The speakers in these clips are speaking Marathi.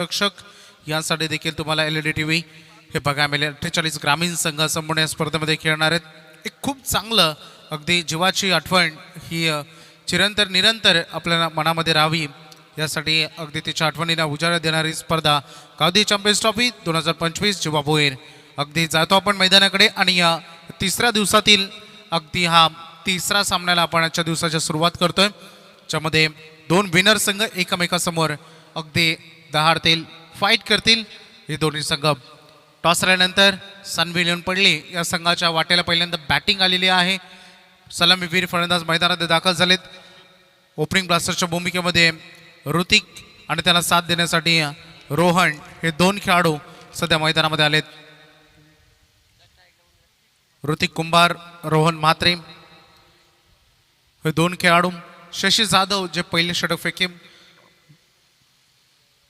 रक्षक यासाठी देखील तुम्हाला LED TV हे बघायला मिळेल। 48 ग्रामीण संघ संपूर्ण या स्पर्धेमध्ये खेळणार आहेत। एक खूप चांगलं अगदी जीवाची आठवण ही चिरंतर निरंतर आपल्या मनामध्ये राहावी यासाठी अगदी तिच्या आठवणीला उजाळा देणारी स्पर्धा गावदी चॅम्पियन्स ट्रॉफी 2025 जीवा भोईर। अगदी जातो आपण मैदानाकडे आणि या तिसऱ्या दिवसातील अगदी हा तिसरा सामन्याला आपण आजच्या दिवसाची सुरुवात करतोय, ज्यामध्ये दोन विनर संघ एकमेकांसमोर अगदी दहाडतील फाईट करतील। हे दोन्ही संघ टॉस आल्यानंतर सनवी लिहून पडली या संघाच्या वाटेला पहिल्यांदा बॅटिंग आलेली आहे। सलामीवीर फलंदाज मैदानात दाखल झालेत। ओपनिंग ब्लास्टरच्या भूमिकेमध्ये ऋतिक आणि त्याला साथ देण्यासाठी रोहन हे दोन खेळाडू सध्या मैदानामध्ये आलेत। ऋतिक कुंभार, रोहन म्हात्रे हे दोन खेळाडू। शशी जाधव जे पहिले षटक फेके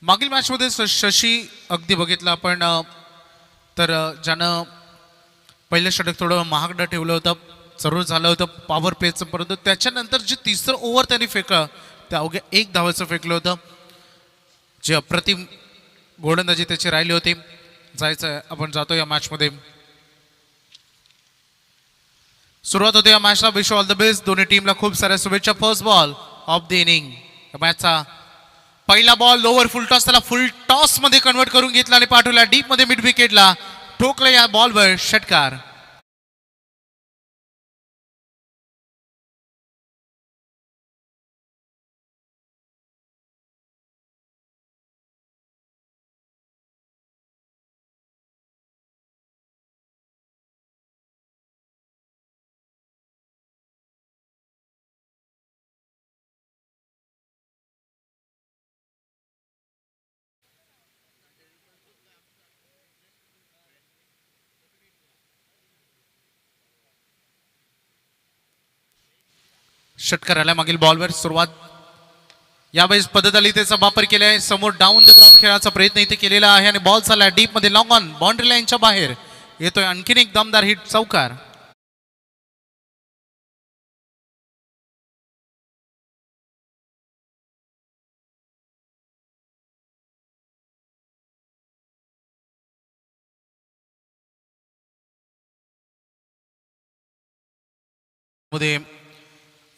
मागील मॅचमध्ये शशी अगदी बघितलं आपण तर ज्यानं पहिलं षटक थोडं महागडं ठेवलं होतं, जरूर झालं होतं पॉवर प्लेचं, परंतु त्याच्यानंतर जे तिसरं ओव्हर त्यांनी फेकलं त्या अवघ्या 1 धावाचं फेकलं होतं, जे अप्रतिम गोलंदाजी त्याची राहिली होती। जायचं आपण जातो या मॅचमध्ये, सुरुवात होते या मॅचला। विश ऑल द बेस्ट दोन्ही टीमला खूप साऱ्या शुभेच्छा। First ball of the inning मॅचचा पहिला बॉल लोवर फुल टॉस, त्याला फुल टॉस मध्ये कन्वर्ट करून घेतला आणि पाठवला डीप मध्ये मिड विकेटला, ठोकलं या बॉलवर षटकार। षटकार आला मागील बॉलवर सुरुवात यावेळेस पद्धतलीतेचा वापर केलाय। समोर डाऊन द ग्राउंड खेळाचा प्रयत्न इथे केलेला आहे आणि बॉल झाला डीप मध्ये लॉंग ऑन बाउंड्री लाईनच्या बाहेर येतोय आणखीन एक दमदार हिट चौकार। मध्ये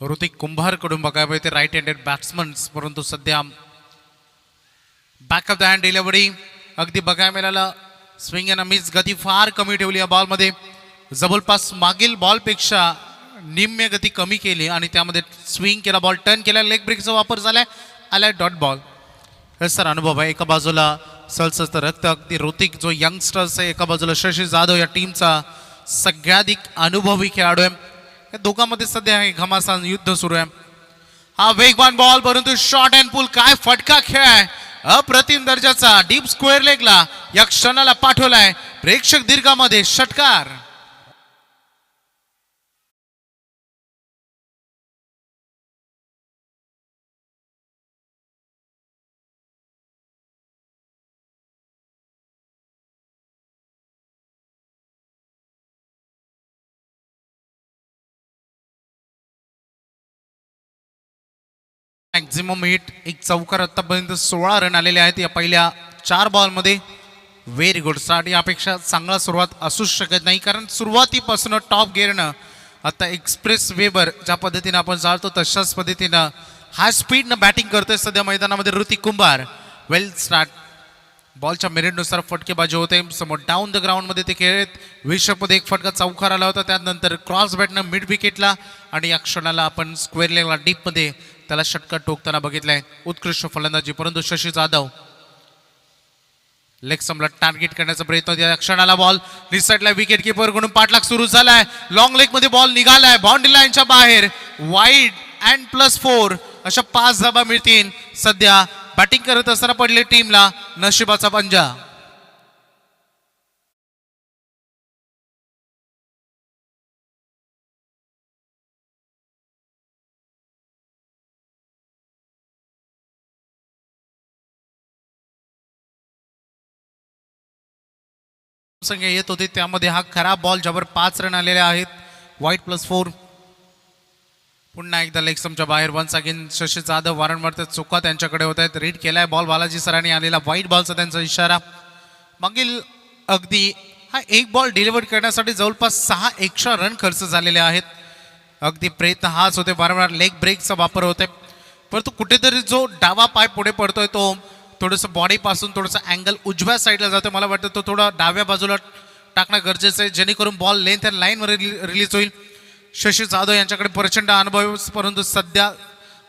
ऋतिक कुंभार कडून बघायला मिळते राईट हँडेड बॅट्समन, परंतु सध्या back of the hand delivery अगदी बघायला मिळाला। स्विंग अँड मिस गती फार कमी ठेवली या बॉलमध्ये, जवळपास मागील बॉलपेक्षा निम्म्य गती कमी केली आणि त्यामध्ये स्विंग केला, बॉल टर्न केला, लेग ब्रेकचा वापर झालाय, आलाय डॉट बॉल। हे सर अनुभव आहे, एका बाजूला सळसळतं रक्त अगदी ऋतिक जो यंगस्टर्स आहे, एका बाजूला शशी जाधव या टीमचा सगळ्याधिक अनुभवी खेळाडू आहे। या दोघांमध्ये सध्या हे घमासान युद्ध सुरू आहे। हा वेगवान बॉल परंतु शॉर्ट अँड पुल, काय फटका खेळ आहे, अप्रतिम दर्जाचा डीप स्क्वेअर लेगला या क्षणाला पाठवलाय प्रेक्षक दीर्घामध्ये षटकार। मॅक्झिमम हिट एक चौकार, आतापर्यंत 16 रन आलेले आहेत या पहिल्या 4 बॉलमध्ये। व्हेरी गुड स्टार्ट, यापेक्षा चांगला सुरुवात असू शकत नाही, कारण सुरुवातीपासून टॉप गिअरनं आता एक्सप्रेस वेवर ज्या पद्धतीने आपण जाळतो तशाच पद्धतीनं हाय स्पीडनं बॅटिंग करतोय सध्या मैदानामध्ये ऋतिक कुंभार। वेल स्टार्ट, बॉलच्या मेरिटनुसार फटकेबाजी होते। समोर डाऊन द ग्राउंड मध्ये ते खेळत विश्वमध्ये एक फटका चौकार आला होता, त्यानंतर क्रॉस बॅटनं मिड विकेटला आणि या क्षणाला आपण स्क्वेअर लेगला डीप मध्ये त्याला षटकार ठोकताना बघितलाय। उत्कृष्ट फलंदाजी, परंतु शशी जाधव लेग स्टंपला टार्गेट करण्याचा प्रयत्न, या क्षणाला बॉल रिसेटला विकेट किपर कडून पाठलाग सुरू झालाय। लॉंग लेग मध्ये बॉल निघालाय बाउंड्री लाईनच्या बाहेर, वाईड अँड +4 अशा 5 धाबा मिळतील। सध्या बॅटिंग करत असताना पडले टीमला नशिबाचा पंजा। संख्या येत होती त्यामध्ये हा खराब बॉल, ज्यावर 5 रन आलेले आहेत, वाईट +4। पुन्हा एकदा लेग स्टंपच्या बाहेर वन्स अगेन शशी जाधव वारंवार त्या चुका त्यांच्याकडे होत आहेत. रीड केलाय बॉल बालाजी सरांनी आलेला व्हाईट बॉलचा त्यांचा इशारा. मागील अगदी हा एक बॉल डिलिव्हर करण्यासाठी जवळपास 6 एक्स्ट्रा रन खर्च झालेले आहेत. अगदी प्रयत्न हाच होते, वारंवार लेग ब्रेकचा वापर होते, परंतु कुठेतरी जो डावा पाय पुढे पडतोय तो थोडंसं बॉडीपासून थोडंसं अँगल उजव्या साईडला जातोय. मला वाटतं तो थोडा डाव्या बाजूला टाकणं गरजेचं आहे जेणेकरून बॉल लेंथ अँड लाईनवर रिलीज होईल. शशी जाधव यांच्याकडे प्रचंड अनुभव, परंतु सध्या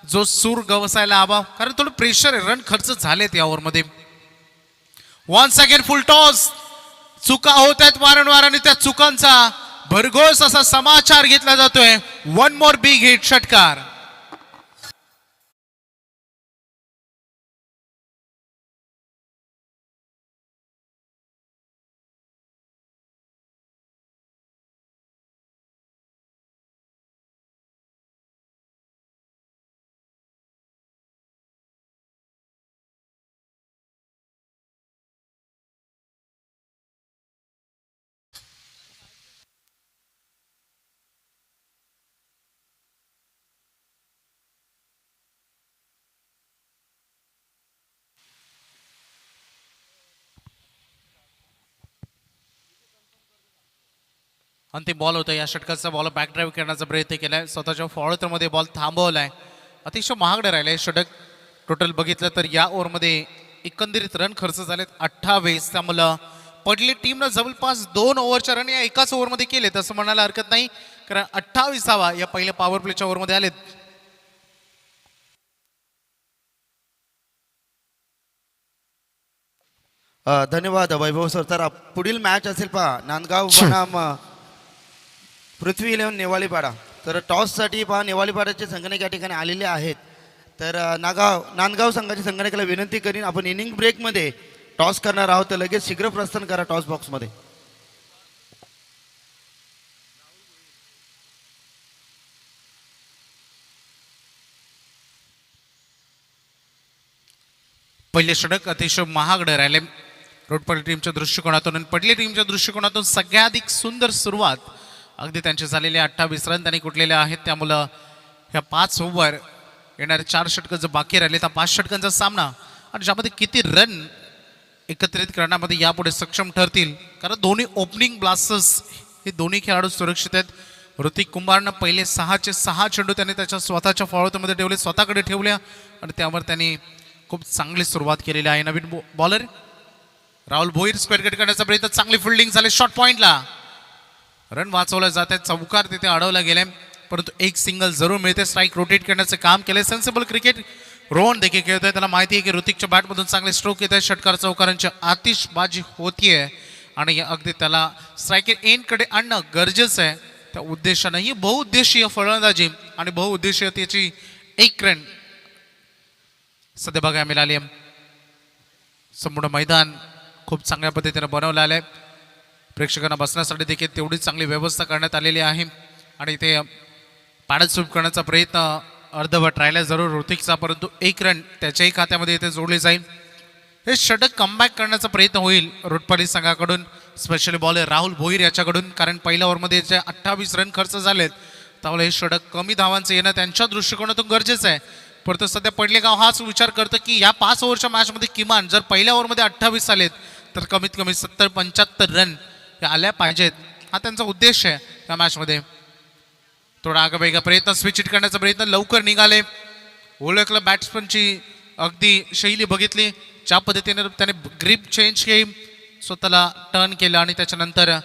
जो सूर गवसायला हवा, कारण थोडं प्रेशर आहे, रन खर्च झालेत या ओव्हरमध्ये. Once again full toss. चुका होत आहेत वारंवार आणि त्या चुकांचा भरघोस असा समाचार घेतला जातोय. वन मोर बिग हिट षटकार. अंतिम बॉल होता या षटकाचा. बॉल बॅक ड्राईव्ह करण्याचा प्रयत्न केलाय, स्वतःच्या फॉलोमध्ये बॉल थांबवलाय. अतिशय महागडे राहिले षटक. टोटल बघितलं तर या ओव्हरमध्ये एकंदरीत रन खर्च झालेत 28. त्यामुळं पडली टीमनं जवळपास 2 ओव्हरच्या रन या एकाच ओव्हरमध्ये केलेत असं म्हणायला हरकत नाही, कारण 28 धावा या पहिल्या पॉवर प्लेच्या ओव्हरमध्ये आलेत. धन्यवाद वैभव सर. तर पुढील मॅच असेल पहा नांदगाव बनाम पृथ्वी इलेव्हन नेवाळीपाडा. तर टॉससाठी पहा नेवाळीपाड्याचे संगणक या ठिकाणी आलेले आहेत. तर नांदगाव संघाची संगणकाला विनंती करीन, आपण इनिंग ब्रेकमध्ये टॉस करणार आहोत, तर लगेच शीघ्र प्रस्थान करा टॉस बॉक्समध्ये. पहिले षटक अतिशय महागडे राहिले रोडपल्ली टीमच्या दृष्टिकोनातून, आणि पडली टीमच्या दृष्टिकोनातून सगळ्याधिक सुंदर सुरुवात अगदी त्यांचे झालेले 28 रन त्यांनी कुठलेले आहेत. त्यामुळं ह्या 5 ओव्हर येणारे 4 षटकं जर बाकी राहिले तर 5 षटकांचा सामना, आणि ज्यामध्ये किती रन एकत्रित करण्यामध्ये यापुढे सक्षम ठरतील, कारण दोन्ही ओपनिंग ब्लास्टर्स हे दोन्ही खेळाडू सुरक्षित आहेत. ऋतिक कुमारनं पहिले 6चे 6 चेंडू त्याने त्याच्या स्वतःच्या फॉलोमध्ये ठेवले, स्वतःकडे ठेवल्या, आणि त्यावर त्यांनी खूप चांगली सुरुवात केलेली आहे. नवीन bowler Rahul Bhoir square cut करण्याचा प्रयत्न, चांगली फिल्डिंग झाली, शॉर्ट पॉइंटला रन वाचवला जात आहे. चौकार तिथे अडवला गेले, परंतु एक सिंगल जरूर मिळते. स्ट्राईक रोटेट करण्याचे काम केले. सेन्सिबल क्रिकेट रोहन देखील खेळतोय, त्याला माहिती आहे की ऋतिकच्या बॅटमधून चांगले स्ट्रोक येत आहे, षटकार चौकारांची आतिषबाजी होतीये, आणि अगदी त्याला स्ट्राईक एंडकडे आणणं गरजेचं आहे. त्या उद्देशानं ही बहुउद्देशीय फलंदाजी आणि बहुउद्देशीय त्याची एक रन सध्या बघायला मिळाली. संपूर्ण मैदान खूप चांगल्या पद्धतीने बनवलं आलंय, प्रेक्षकांना बसण्यासाठी देखील तेवढीच चांगली व्यवस्था करण्यात आलेली आहे, आणि ते पाण्यात सूप करण्याचा प्रयत्न अर्धवट राहिला जरूर ऋतिकचा, परंतु एक रन त्याच्याही खात्यामध्ये इथे जोडले जाईल. हे षटक कमबॅक करण्याचा प्रयत्न होईल रोडपल्ली संघाकडून, स्पेशली बॉलर राहुल भोईर याच्याकडून, कारण पहिल्या ओव्हरमध्ये जे 28 रन खर्च झालेत त्यामुळे हे षटक कमी धावांचं येणं त्यांच्या दृष्टिकोनातून गरजेचं आहे. परंतु सध्या पडलेगाव हाच विचार करतं की या 5 ओव्हरच्या मॅचमध्ये किमान जर पहिल्या ओव्हरमध्ये 28 आलेत तर कमीत कमी 70-75 रन हे आल्या पाहिजेत, हा त्यांचा उद्देश आहे या मॅचमध्ये. थोडा आगवेगा प्रयत्न, स्विच हिट करण्याचा प्रयत्न, लवकर निघाले. ओळखलं बॅट्समनची अगदी शैली बघितली, ज्या पद्धतीने त्याने ग्रीप चेंज केली, स्वतःला टर्न केलं, आणि त्याच्यानंतर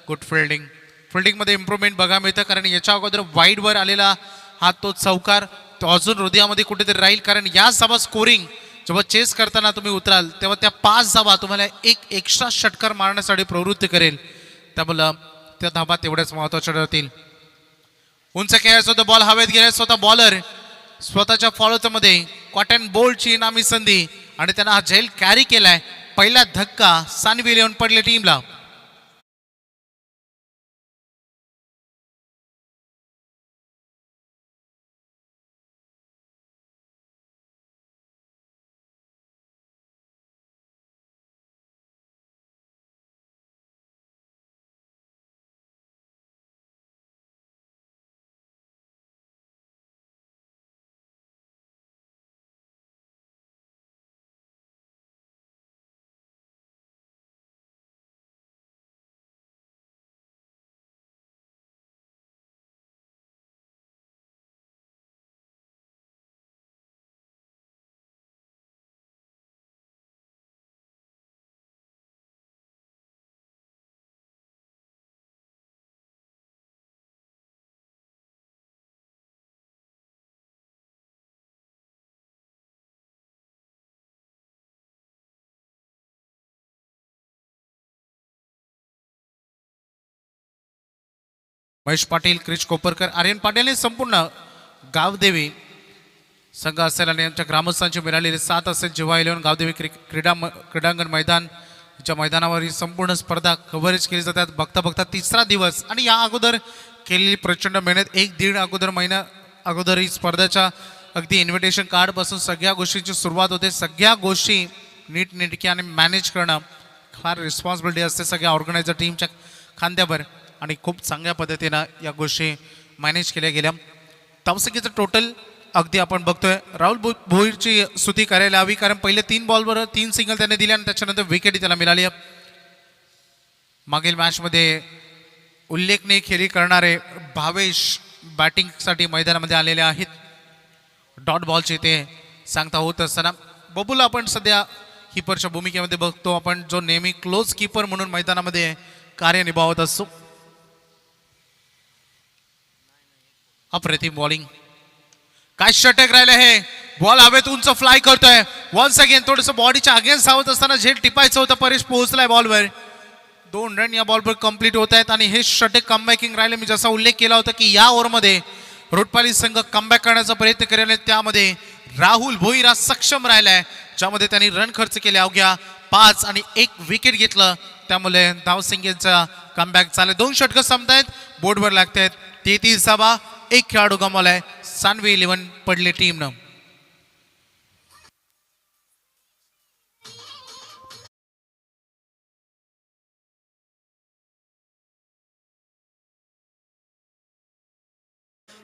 गुड फिल्डिंगमध्ये इम्प्रूव्हमेंट बघायला मिळतं, कारण याच्या अगोदर वाईडवर आलेला हा तो चौकार तो अजून हृदयामध्ये कुठेतरी राहील, कारण या धावा स्कोरिंग जेव्हा चेस करताना तुम्ही उतराल तेव्हा त्या 5 धावा तुम्हाला एक एक्स्ट्रा षटकार मारण्यासाठी प्रवृत्त करेल, त्यामुळं त्या धावा तेवढ्याच महत्त्वाच्या ठरतील. उंच खेळायचं होतं, बॉल हवेत गेला, स्वतः बॉलर स्वतःच्या फॉलोमध्ये कॉटन बोल्टची नामी संधी, आणि त्यांना हा झेल कॅरी केलाय. पहिला धक्का सानवी इलेव्हन पडले टीमला. महेश पाटील, क्रिश कोपरकर, आर्यन पाटील हे संपूर्ण गावदेवी संघ असेल आणि यांच्या ग्रामस्थांची मिळालेली साथ असेल जेव्हा इलेव्हन गावदेवी क्रीडांगण मैदानच्या मैदानावर ही संपूर्ण स्पर्धा कव्हरेज केली जातात. बघता बघता तिसरा दिवस आणि या अगोदर केलेली प्रचंड मेहनत 1-1.5 महिना अगोदर ही स्पर्धेच्या अगदी इन्व्हिटेशन कार्डपासून सगळ्या गोष्टींची सुरुवात होते. सगळ्या गोष्टी नीटनेटक्याने मॅनेज करणं फार रिस्पॉन्सिबिलिटी असते सगळ्या ऑर्गनायझर टीमच्या खांद्यावर आणि खूप चांगल्या पद्धतीनं या गोष्टी मॅनेज केल्या गेल्या. धावसंख्येचं टोटल अगदी आपण बघतोय राहुल भोईरची स्तुती करायला हवी कारण पहिले 3 बॉलवर 3 सिंगल त्याने दिले आणि त्याच्यानंतर विकेट त्याला मिळाली. मागील मॅचमध्ये उल्लेखनीय खेळी करणारे भावेश बॅटिंगसाठी मैदानामध्ये आलेले आहेत. डॉट बॉलचे ते सांगता होत असताना बबूला आपण सध्या कीपरच्या भूमिकेमध्ये बघतो आपण जो नेहमी क्लोज कीपर म्हणून मैदानामध्ये कार्य निभावत असतो. अप्रतिम बॉलिंग काय षटक राहिलं हे बॉल हवेत उंच फ्लाय करतोय वन्स अगेन थोडस बॉडीच्या अगेन्स्ट धावत असताना झेल टिपायचं होतं. परेश पोहोचलाय बॉलवर 2 रन या बॉलवर कंप्लीट होत आहेत आणि हे षटक कमबॅकिंग राहिले. मी जसा उल्लेख केला होता की या ओव्हरमध्ये रोटपाली संघ कमबॅक करण्याचा प्रयत्न करेल आणि त्यामध्ये राहुल भोईर हा सक्षम राहिलाय ज्यामध्ये त्यांनी रन खर्च केले अवघ्या 5 आणि 1 विकेट घेतलं. त्यामुळे धावसंख्येचा कमबॅक चालू 2 षटकं संपतायत बोर्डवर लागतायत 33 धावा 1 खेळाडू गमावलाय. सानवी 11 पडले टीमनं.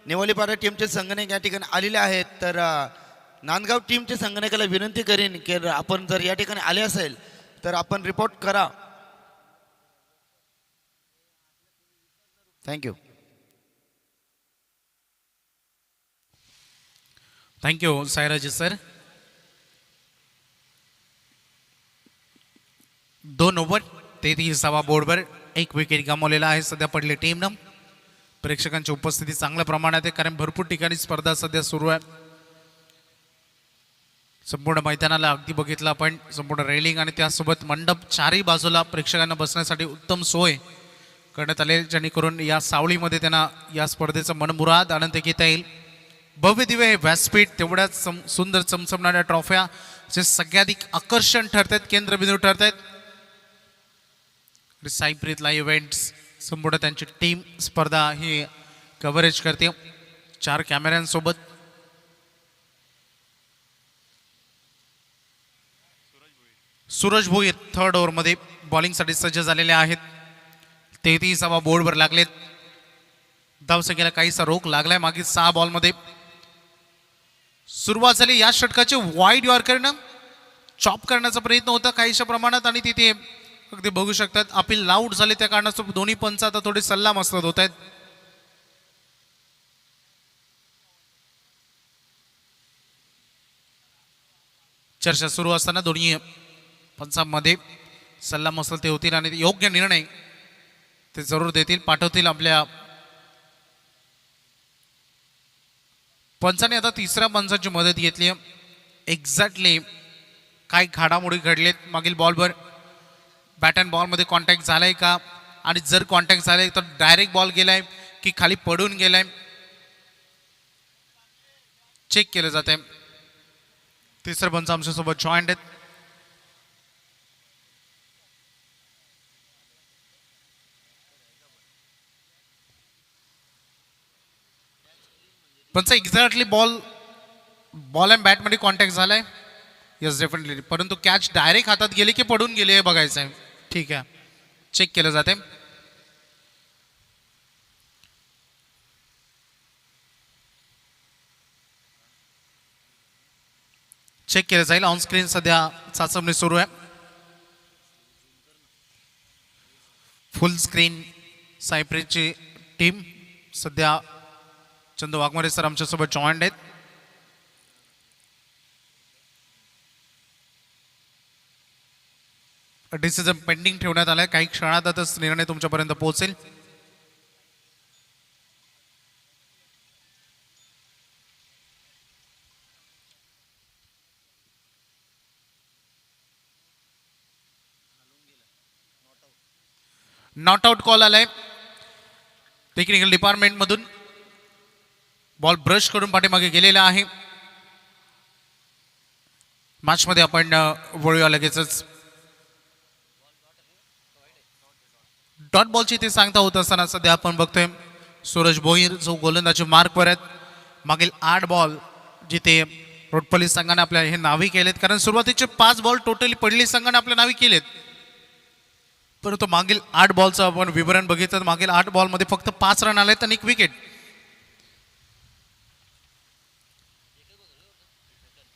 नेवालीपाडा टीमचे संगणक या ठिकाणी आलेले आहेत. तर नांदगाव टीमचे संगणकाला विनंती करेन की आपण जर या ठिकाणी आले असेल तर आपण रिपोर्ट करा. थँक्यू. थँक्यू सायराजी सर. 2 ओव्हर 33 धावा बोर्डवर 1 विकेट गमावलेला आहे सध्या पडले टीमनं. प्रेक्षकांची उपस्थिती चांगल्या प्रमाणात आहे कारण भरपूर ठिकाणी स्पर्धा सध्या सुरू आहे. संपूर्ण मैदानाला अगदी बघितलं आपण संपूर्ण रेलिंग आणि त्यासोबत मंडप चारही बाजूला प्रेक्षकांना बसण्यासाठी उत्तम सोय करण्यात आले जेणेकरून या सावळीमध्ये त्यांना या स्पर्धेचा मनमुराद आनंद घेता येईल. भव्य दिव्य हे व्यासपीठ तेवढ्याच सुंदर चमचमणाऱ्या ट्रॉफ्या जे सगळ्याधिक आकर्षण ठरत आहेत केंद्रबिंदू ठरत आहेत. साईप्रीत लाईव्ह इव्हेंट्स संपूर्ण त्यांची टीम स्पर्धा ही कव्हरेज करते 4 कॅमेऱ्यांसोबत. सूरज भोईर 3rd ओव्हरमध्ये बॉलिंगसाठी सज्ज झालेले आहेत. 33 धावा बोर्डवर लागलेत. धावसंख्येला काहीसा रोख लागलाय मागील 6 बॉलमध्ये. सुरुवात झाली या षटकाचे वाईड यॉर्करनं चॉप करण्याचा प्रयत्न होता काहीशा प्रमाणात आणि तिथे अगदी बघू शकतात अपील लाऊड झाले त्या कारणास्तव दोन्ही पंच आता थोडे सल्ला मसलत होत आहेत. चर्चा सुरू असताना दोन्ही पंचांमध्ये सल्ला मसलते होतील आणि योग्य निर्णय ते जरूर देतील पाठवतील आपल्या पंचाने. आता तिसऱ्या पंचाची मदत घेतली. एक्झॅक्टली काय घडामोडी घडलेत मागील बॉलवर बॅट अँड बॉलमध्ये कॉन्टॅक्ट झालाय का आणि जर कॉन्टॅक्ट झालाय तर डायरेक्ट बॉल गेलाय की खाली पडून गेलाय चेक केलं जात आहे. तिसरं पंच आमच्यासोबत जॉईंट आहेत. पंच एक्झॅक्टली बॉल अँड बॅटमध्ये कॉन्टॅक्ट झालाय. येस डेफिनेटली परंतु कॅच डायरेक्ट हातात गेले की पडून गेले हे बघायचं आहे. ठीक आहे चेक केलं जाते. चेक केलं जाईल. ऑन स्क्रीन सध्या चाचपणी सुरू आहे. फुल स्क्रीन सायप्रिसची टीम सध्या चंदू वाघमारे सर आमच्यासोबत जॉईंट आहेत. डिसिजन पेंडिंग ठेवण्यात आलाय. काही क्षणातच निर्णय तुमच्यापर्यंत पोहोचेल. नॉट आउट कॉल आलाय. टेक्निकल डिपार्टमेंटमधून बॉल ब्रश करून पाठीमागे गेलेला आहे. मॅचमध्ये आपण वळूया लगेचच. डॉट बॉलची ते सांगता होत असताना सध्या आपण बघतोय सूरज भोईर जो गोलंदाजी मार्कवर आहेत. मागील 8 बॉल जिथे रोटपल्ली संघाने आपल्या हे नावी केलेत, कारण सुरुवातीचे 5 बॉल टोटली पडली संघाने आपल्या नावी केलेत, परंतु मागील 8 बॉलचं आपण विवरण बघितलं. मागील 8 बॉलमध्ये फक्त 5 रन आलेत आणि 1 विकेट.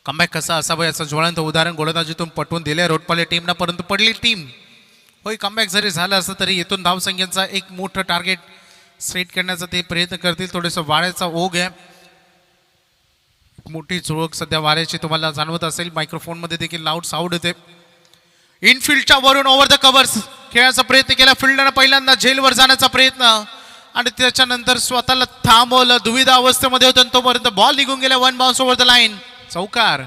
कमबॅक कसा असावं याचं ज्वलंत उदाहरण गोलंदाजीतून पटवून दिले रोटपल्ली टीमनं, परंतु पडली टीम. होय, कमबॅक जरी झालं असं तरी इथून धावसंख्येचा एक मोठं टार्गेट सेट करण्याचा ते प्रयत्न करतील. थोडंसं वाऱ्याचा ओघ आहे, मोठी झुळूक सध्या वाऱ्याची तुम्हाला जाणवत असेल. मायक्रोफोनमध्ये देखील लाऊड साऊंड येते. इनफिल्डच्या वरून ओव्हर द कव्हर्स खेळायचा प्रयत्न केला. फिल्डरनं पहिल्यांदा झेलवर जाण्याचा प्रयत्न आणि त्याच्यानंतर स्वतःला थांबवलं. दुविधा अवस्थेमध्ये होतं तोपर्यंत बॉल निघून गेला. 1 बाउन्स ओव्हर द लाईन, चौकार.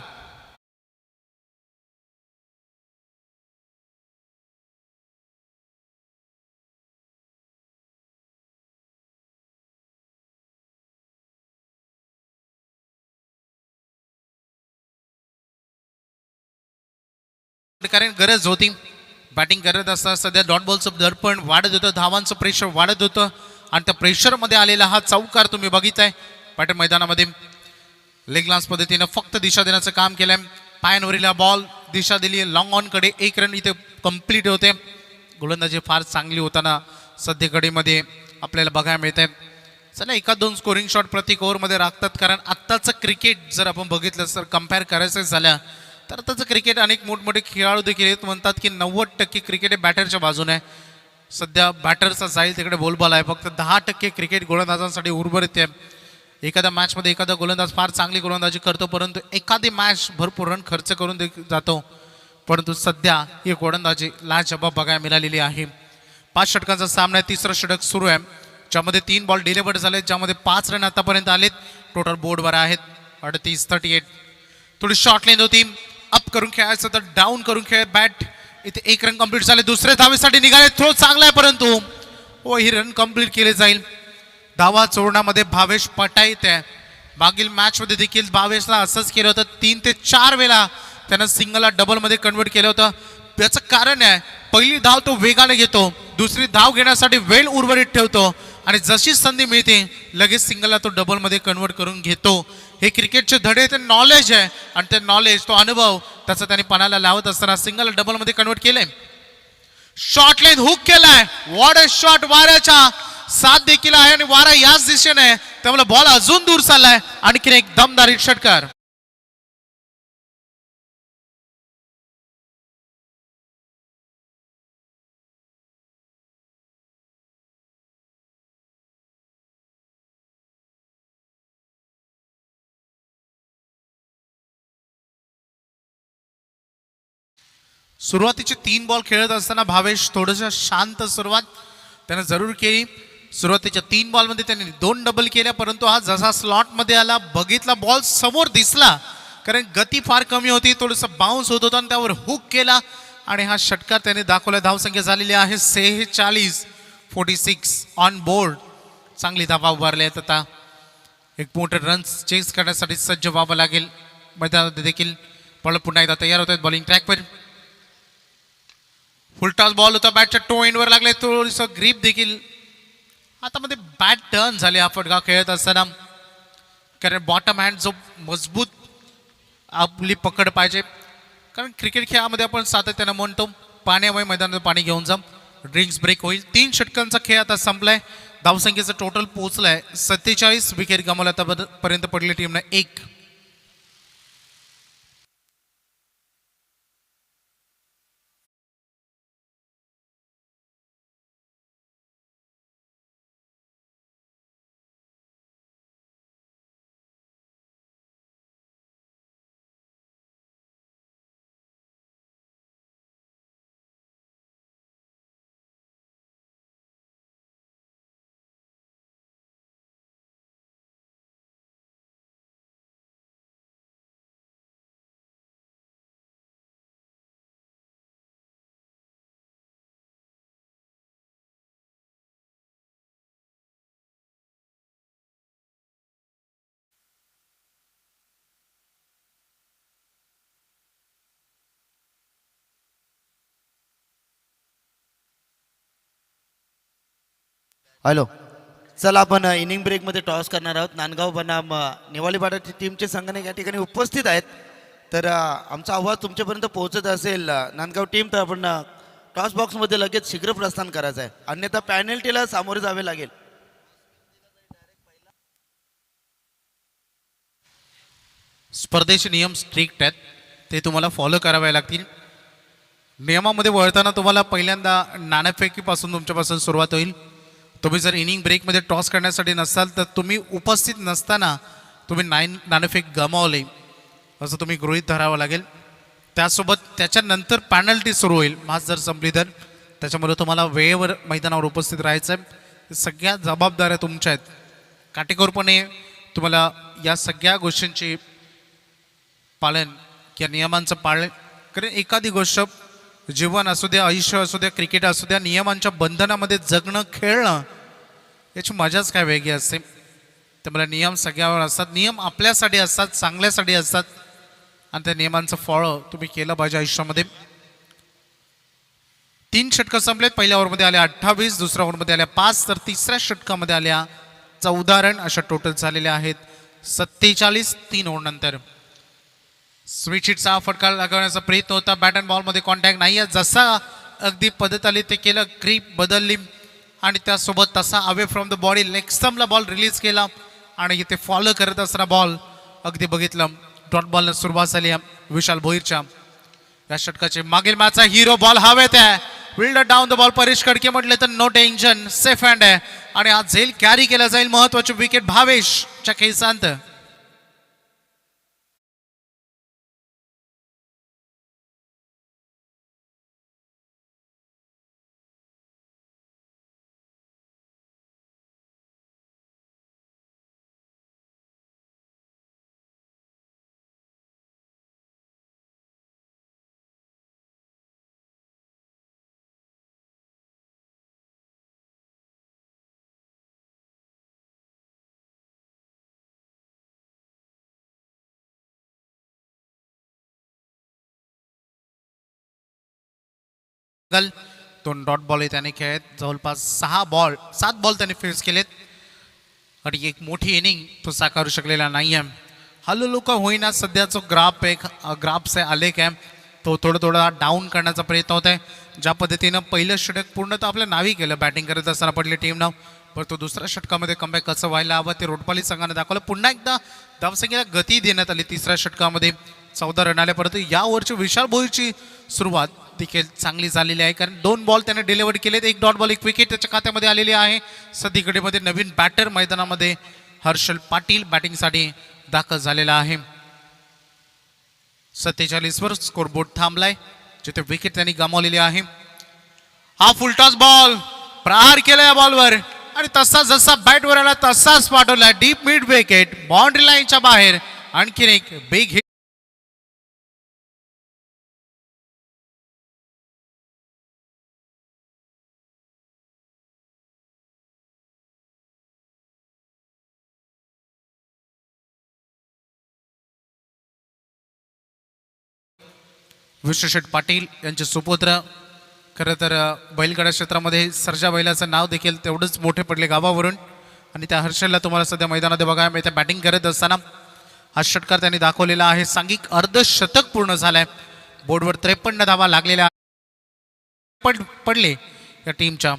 कारण गरज होती. बॅटिंग करत असताना सध्या डॉट बॉलचं दडपण वाढत होतं, धावांचं प्रेशर वाढत होतं आणि त्या प्रेशरमध्ये आलेला हा चौकार तुम्ही बघितलाय. पॅटर्न मैदानामध्ये लेग लान्स पद्धतीनं फक्त दिशा देण्याचं काम केलंय. पायांवरील बॉल दिशा दिली लॉंग ऑन कडे. 1 रन इथे कंप्लीट होते. गोलंदाजी फार चांगली होताना सध्या कडीमध्ये आपल्याला बघायला मिळत आहे. चला, 1-2 स्कोरिंग शॉट प्रत्येक ओव्हरमध्ये राखतात, कारण आत्ताचं क्रिकेट जर आपण बघितलं तर कम्पेअर करायचं झालं तर आताचं क्रिकेट अनेक मोठमोठे खेळाडू देखील आहेत. म्हणतात की 90% क्रिकेट हे बॅटरच्या बाजूने आहे. सध्या बॅटरचा जाईल तिकडे बोलबॉल आहे. फक्त 10% क्रिकेट गोलंदाजांसाठी उर्वरित आहे. एखाद्या मॅचमध्ये एखादा गोलंदाज फार चांगली गोलंदाजी करतो, परंतु एखादी मॅच भरपूर रन खर्च करून जातो. परंतु सध्या ही गोलंदाजी लाजवाब बघायला मिळालेली आहे. 5 षटकांचा सामना आहे. 3रं षटक सुरू आहे, ज्यामध्ये 3 बॉल डिलिव्हर्ड झालेत, ज्यामध्ये 5 रन आतापर्यंत आलेत. टोटल बोर्डवर आहेत 38-38. थोडी शॉर्ट लेंथ होती. अप करून खेळायचं तर डाऊन करून खेळ. बॅट इथे 1 रन कंप्लीट झाले. दुसऱ्या धावेसाठी निघाले. थ्रो चांगला आहे, परंतु ही रन कंप्लीट केले जाईल. धावा चोरण्यामध्ये भावेश पटाईत आहे. मागील मॅचमध्ये देखील भावेशला असंच केलं होतं. 3 ते 4 वेळा त्यानं सिंगलला डबलमध्ये कन्वर्ट केलं होतं. याचं कारण आहे, पहिली धाव तो वेगाने घेतो, दुसरी धाव घेण्यासाठी वेळ उर्वरित ठेवतो आणि जशी संधी मिळते लगेच सिंगलला तो डबलमध्ये कन्वर्ट करून घेतो. हे क्रिकेटचे धडे, ते नॉलेज आहे आणि ते नॉलेज, तो अनुभव त्याचा त्याने पणाला लावत असताना सिंगल डबलमध्ये कन्वर्ट केलंय. शॉर्ट लाईन हुक केलाय. What a shot. वाऱ्याच्या साथ देखील आहे आणि वारा याच दिशेने आहे, त्यामुळे बॉल अजून दूर चाललाय. आणखीन एक दमदारी षटकार. सुरुवातीचे 3 बॉल खेळत असताना भावेश थोडंसं शांत सुरुवात त्यानं जरूर केली. सुरुवातीच्या 3 बॉलमध्ये त्याने 2 डबल केल्या, परंतु हा जसा स्लॉटमध्ये आला, बघितला बॉल समोर दिसला, कारण गती फार कमी होती, थोडंसं बाउन्स होत होता आणि त्यावर हुक केला आणि हा षटकार त्याने दाखवला. धावसंख्या झालेली आहे 46 ऑन बोर्ड. चांगली धावा उभारली आहेत. आता एक मोठं रन्स चेस करण्यासाठी सज्ज व्हावं लागेल. मैदानात देखील बॉल पुन्हा एकदा तयार होत आहेत. बॉलिंग ट्रॅकवर फुलटॉस बॉल होता. बॅटच्या टो एंडवर लागले. थोडंसं ग्रीप देखील हातामध्ये बॅट टर्न झाले हा फटका खेळत असताना, कारण बॉटम हँड जो मजबूत आपली पकड पाहिजे, कारण क्रिकेट खेळामध्ये आपण सातत्यानं म्हणतो पाण्यामुळे मैदानात पाणी घेऊन जा, ड्रिंक्स ब्रेक होईल. 3 षटकांचा खेळ आता संपलाय. धावसंख्येचं टोटल पोहोचलाय 47. विकेट गमावला आतापर्यंत पडली टीमनं 1. हॅलो. चला आपण इनिंग ब्रेकमध्ये टॉस करणार आहोत. नांदगाव बनाम नेवाळीपाडाची टीमचे संघटक या ठिकाणी उपस्थित आहेत. तर आमचा आवाज तुमच्यापर्यंत पोहोचत असेल नांदगाव टीम, तर आपण टॉस बॉक्समध्ये लगेच शीघ्र प्रस्थान करायचं आहे, अन्यथा पॅनल्टीला सामोरे जावे लागेल. स्पर्धेचे नियम स्ट्रिक्ट आहेत, ते तुम्हाला फॉलो करावे लागतील. नियमामध्ये वळताना तुम्हाला पहिल्यांदा नाणेफेकीपासून तुमच्यापासून सुरुवात होईल. तुम्ही जर इनिंग ब्रेकमध्ये टॉस करण्यासाठी नसाल तर तुम्ही उपस्थित नसताना तुम्ही नाणेफेक गमावले असं तुम्ही गृहीत धरावं लागेल. त्यासोबत त्याच्यानंतर पॅनल्टी सुरू होईल मॅच जर संपली तर. त्याच्यामुळे तुम्हाला वेळेवर मैदानावर उपस्थित राहायचं आहे. सगळ्या जबाबदाऱ्या तुमच्या आहेत. काटेकोरपणे तुम्हाला या सगळ्या गोष्टींची पालन किंवा नियमांचं पालन, कारण एखादी गोष्ट जीवन असू द्या, आयुष्य असू द्या, क्रिकेट असू द्या, नियमांच्या बंधनामध्ये जगणं, खेळणं याची मजाच काय वेगळी असते. त्यामुळे नियम सगळ्यावर असतात. नियम आपल्यासाठी असतात, चांगल्यासाठी असतात, आणि त्या नियमांचं फॉलो तुम्ही केलं पाहिजे आयुष्यामध्ये. 3 षटकं संपलेत. पहिल्या ओव्हरमध्ये आल्या 28, दुसऱ्या ओव्हरमध्ये आल्या 5, तर तिसऱ्या षटकामध्ये आल्या 14 रन. अशा टोटल झालेल्या आहेत 47 3 ओव्हरनंतर. स्वीट हिटचा फटका लागवण्याचा प्रयत्न होता. बॅट अँड बॉलमध्ये कॉन्टॅक्ट नाही आहे. जसा अगदी पद्धत आली ते केलं, क्रीप बदलली आणि त्यासोबत तसा away from the body leg स्टम्पला बॉल रिलीज केला आणि इथे फॉलो करत असताना बॉल अगदी बघितलं डॉट बॉलनं सुरुवात झाली विशाल भोईरच्या. या षटकाचे मागील मॅचचा हिरो बॉल हवेत आहे. विल्डर डाऊन द बॉल. परेश कडके म्हटले तर नो टेन्शन, सेफ हँड आहे आणि आज झेल कॅरी केला जाईल. महत्वाची विकेट भावेशच्या खेळांत. दोन डॉट बॉल त्याने खेळत जवळपास 7 बॉल त्याने फेस केलेत आणि एक मोठी इनिंग तो साकारू शकलेला नाहीये. हलुलुका होईना सध्याचा ग्राफ आलेख आहे तो थोडा डाऊन करण्याचा प्रयत्न होत आहे. ज्या पद्धतीनं पहिलं षटक पूर्णतः आपल्या नावी केलं बॅटिंग करत असताना पडले टीमनं, परंतु दुसऱ्या षटकामध्ये कमबॅक कसं व्हायला हवं ते रोटपाली संघाने दाखवलं. पुन्हा एकदा धावसंख्येला गती देण्यात आली. तिसऱ्या षटकामध्ये 14 रन आले, परंतु या ओव्हरची विशाल भोईरची सुरुवात देखील चांगली झालेली आहे, कारण 2 बॉल त्याने डिलिव्हर केलेत. 1 डॉट बॉल 1 विकेट त्याच्या खात्यामध्ये आलेली आहे. सध्याकडे नवीन बॅटर मैदानामध्ये हर्षल पाटील बॅटिंगसाठी दाखल झालेला आहे. 47 वर स्कोरबोर्ड थांबलाय, जिथे विकेट त्यांनी गमावलेली आहे. हा फुलटॉस बॉल प्रहार केला या बॉलवर आणि तसा जसा बॅटवर आला तसाच पाठवला डीप मिड विकेट बाउंड्री लाईनच्या बाहेर. आणखीन एक बिग हिट. विश्वशेठ पाटील यांचे सुपुत्र. खरं तर बैलगाडा क्षेत्रामध्ये सर्जा बैलाचं नाव देखील तेवढंच मोठे पडले गावावरून, आणि त्या हर्षलला तुम्हाला सध्या मैदानात बघायला मिळते बॅटिंग करत असताना. हा षटकार त्यांनी दाखवलेला आहे. सांघिक अर्धशतक पूर्ण झालाय. बोर्डवर 53 धावा लागलेल्या पडले या टीमच्या.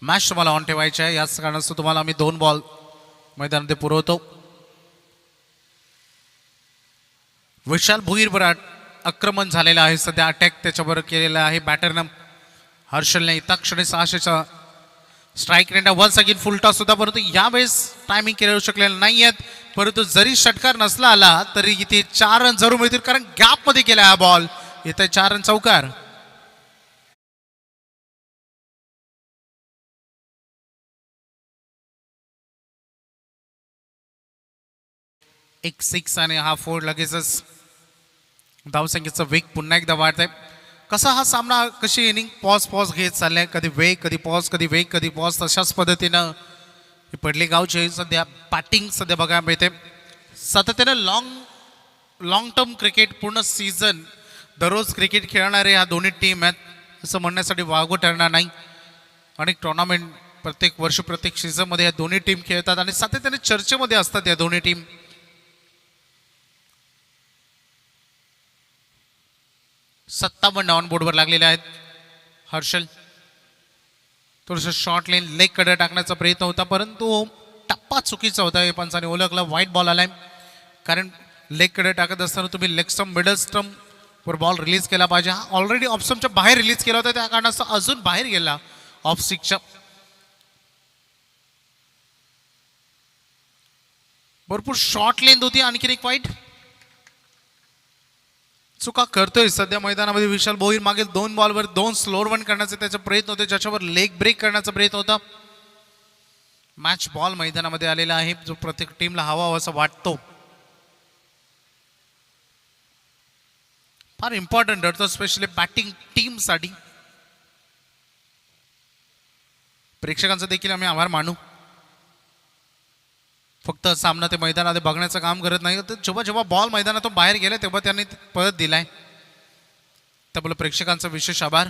मॅच तुम्हाला ऑन ठेवायची आहे, याच कारणास्तव तुम्हाला आम्ही 2 बॉल मैदानात पुरवतो. विशाल भोईरवर आक्रमण झालेलं आहे सध्या. अटॅक त्याच्यावर केलेला आहे बॅटरनं. हर्षलने इतका क्षणी 600चा strike rate once again full toss होता, परंतु यावेळेस टायमिंग केले शकलेलं नाही आहेत. परंतु जरी षटकार नसला आला तरी इथे 4 रन जरूर मिळतील, कारण गॅपमध्ये केला हा बॉल. इथे 4 रन चौकार. एक 6 आणि हा 4 लगेचच धावसंख्येचा वेग पुन्हा एकदा वाढत आहे. कसा हा सामना, कशी इनिंग पॉज घेत चाललाय, कधी वेग कधी पॉज, कधी वेग कधी पॉज, तशाच पद्धतीनं पडले गावचे सध्या बॅटिंग सध्या बघायला मिळते. सातत्यानं लॉंग टर्म क्रिकेट पूर्ण सीझन दररोज क्रिकेट खेळणारे ह्या दोन्ही टीम आहेत असं म्हणण्यासाठी वागू ठरणार नाही. अनेक टुर्नामेंट प्रत्येक वर्षी प्रत्येक सीझनमध्ये या दोन्ही टीम खेळतात आणि सातत्याने चर्चेमध्ये असतात या दोन्ही टीम. 57 ऑन बोर्डवर लागलेले आहेत. हर्षल थोडस शॉर्ट लेन लेग कडे टाकण्याचा प्रयत्न होता परंतु टप्पा चुकीचा होता. हे पंचाने ओळखला. व्हाईट बॉल आलाय कारण लेग कडे टाकत असताना तुम्ही लेग स्टंप मिडल स्टंप वर बॉल रिलीज केला पाहिजे. हा ऑलरेडी ऑफ स्टंपच्या बाहेर रिलीज केला होता त्या कारणास्तव अजून बाहेर गेला ऑफ स्टिकच्या. भरपूर शॉर्ट लेंथ होती. आणखीन एक वाईट चुका करतोय सध्या मैदानामध्ये विशाल भोईर. मागील 2 बॉलवर 2 स्लोअर वन करण्याचे त्याचे प्रयत्न होते ज्याच्यावर लेग ब्रेक करण्याचा प्रयत्न होता. मॅच बॉल मैदानामध्ये आलेला आहे जो प्रत्येक टीमला हवा असं वाटतो. फार इम्पॉर्टंट ठरतो स्पेशली बॅटिंग टीम साठी. प्रेक्षकांचा देखील आम्ही आभार मानू. फक्त सामना ते मैदानामध्ये बघण्याचं काम करत नाही तर जेव्हा जेव्हा बॉल मैदानातून बाहेर गेला तेव्हा त्यांनी परत दिलाय त्यामुळे प्रेक्षकांचा विशेष आभार.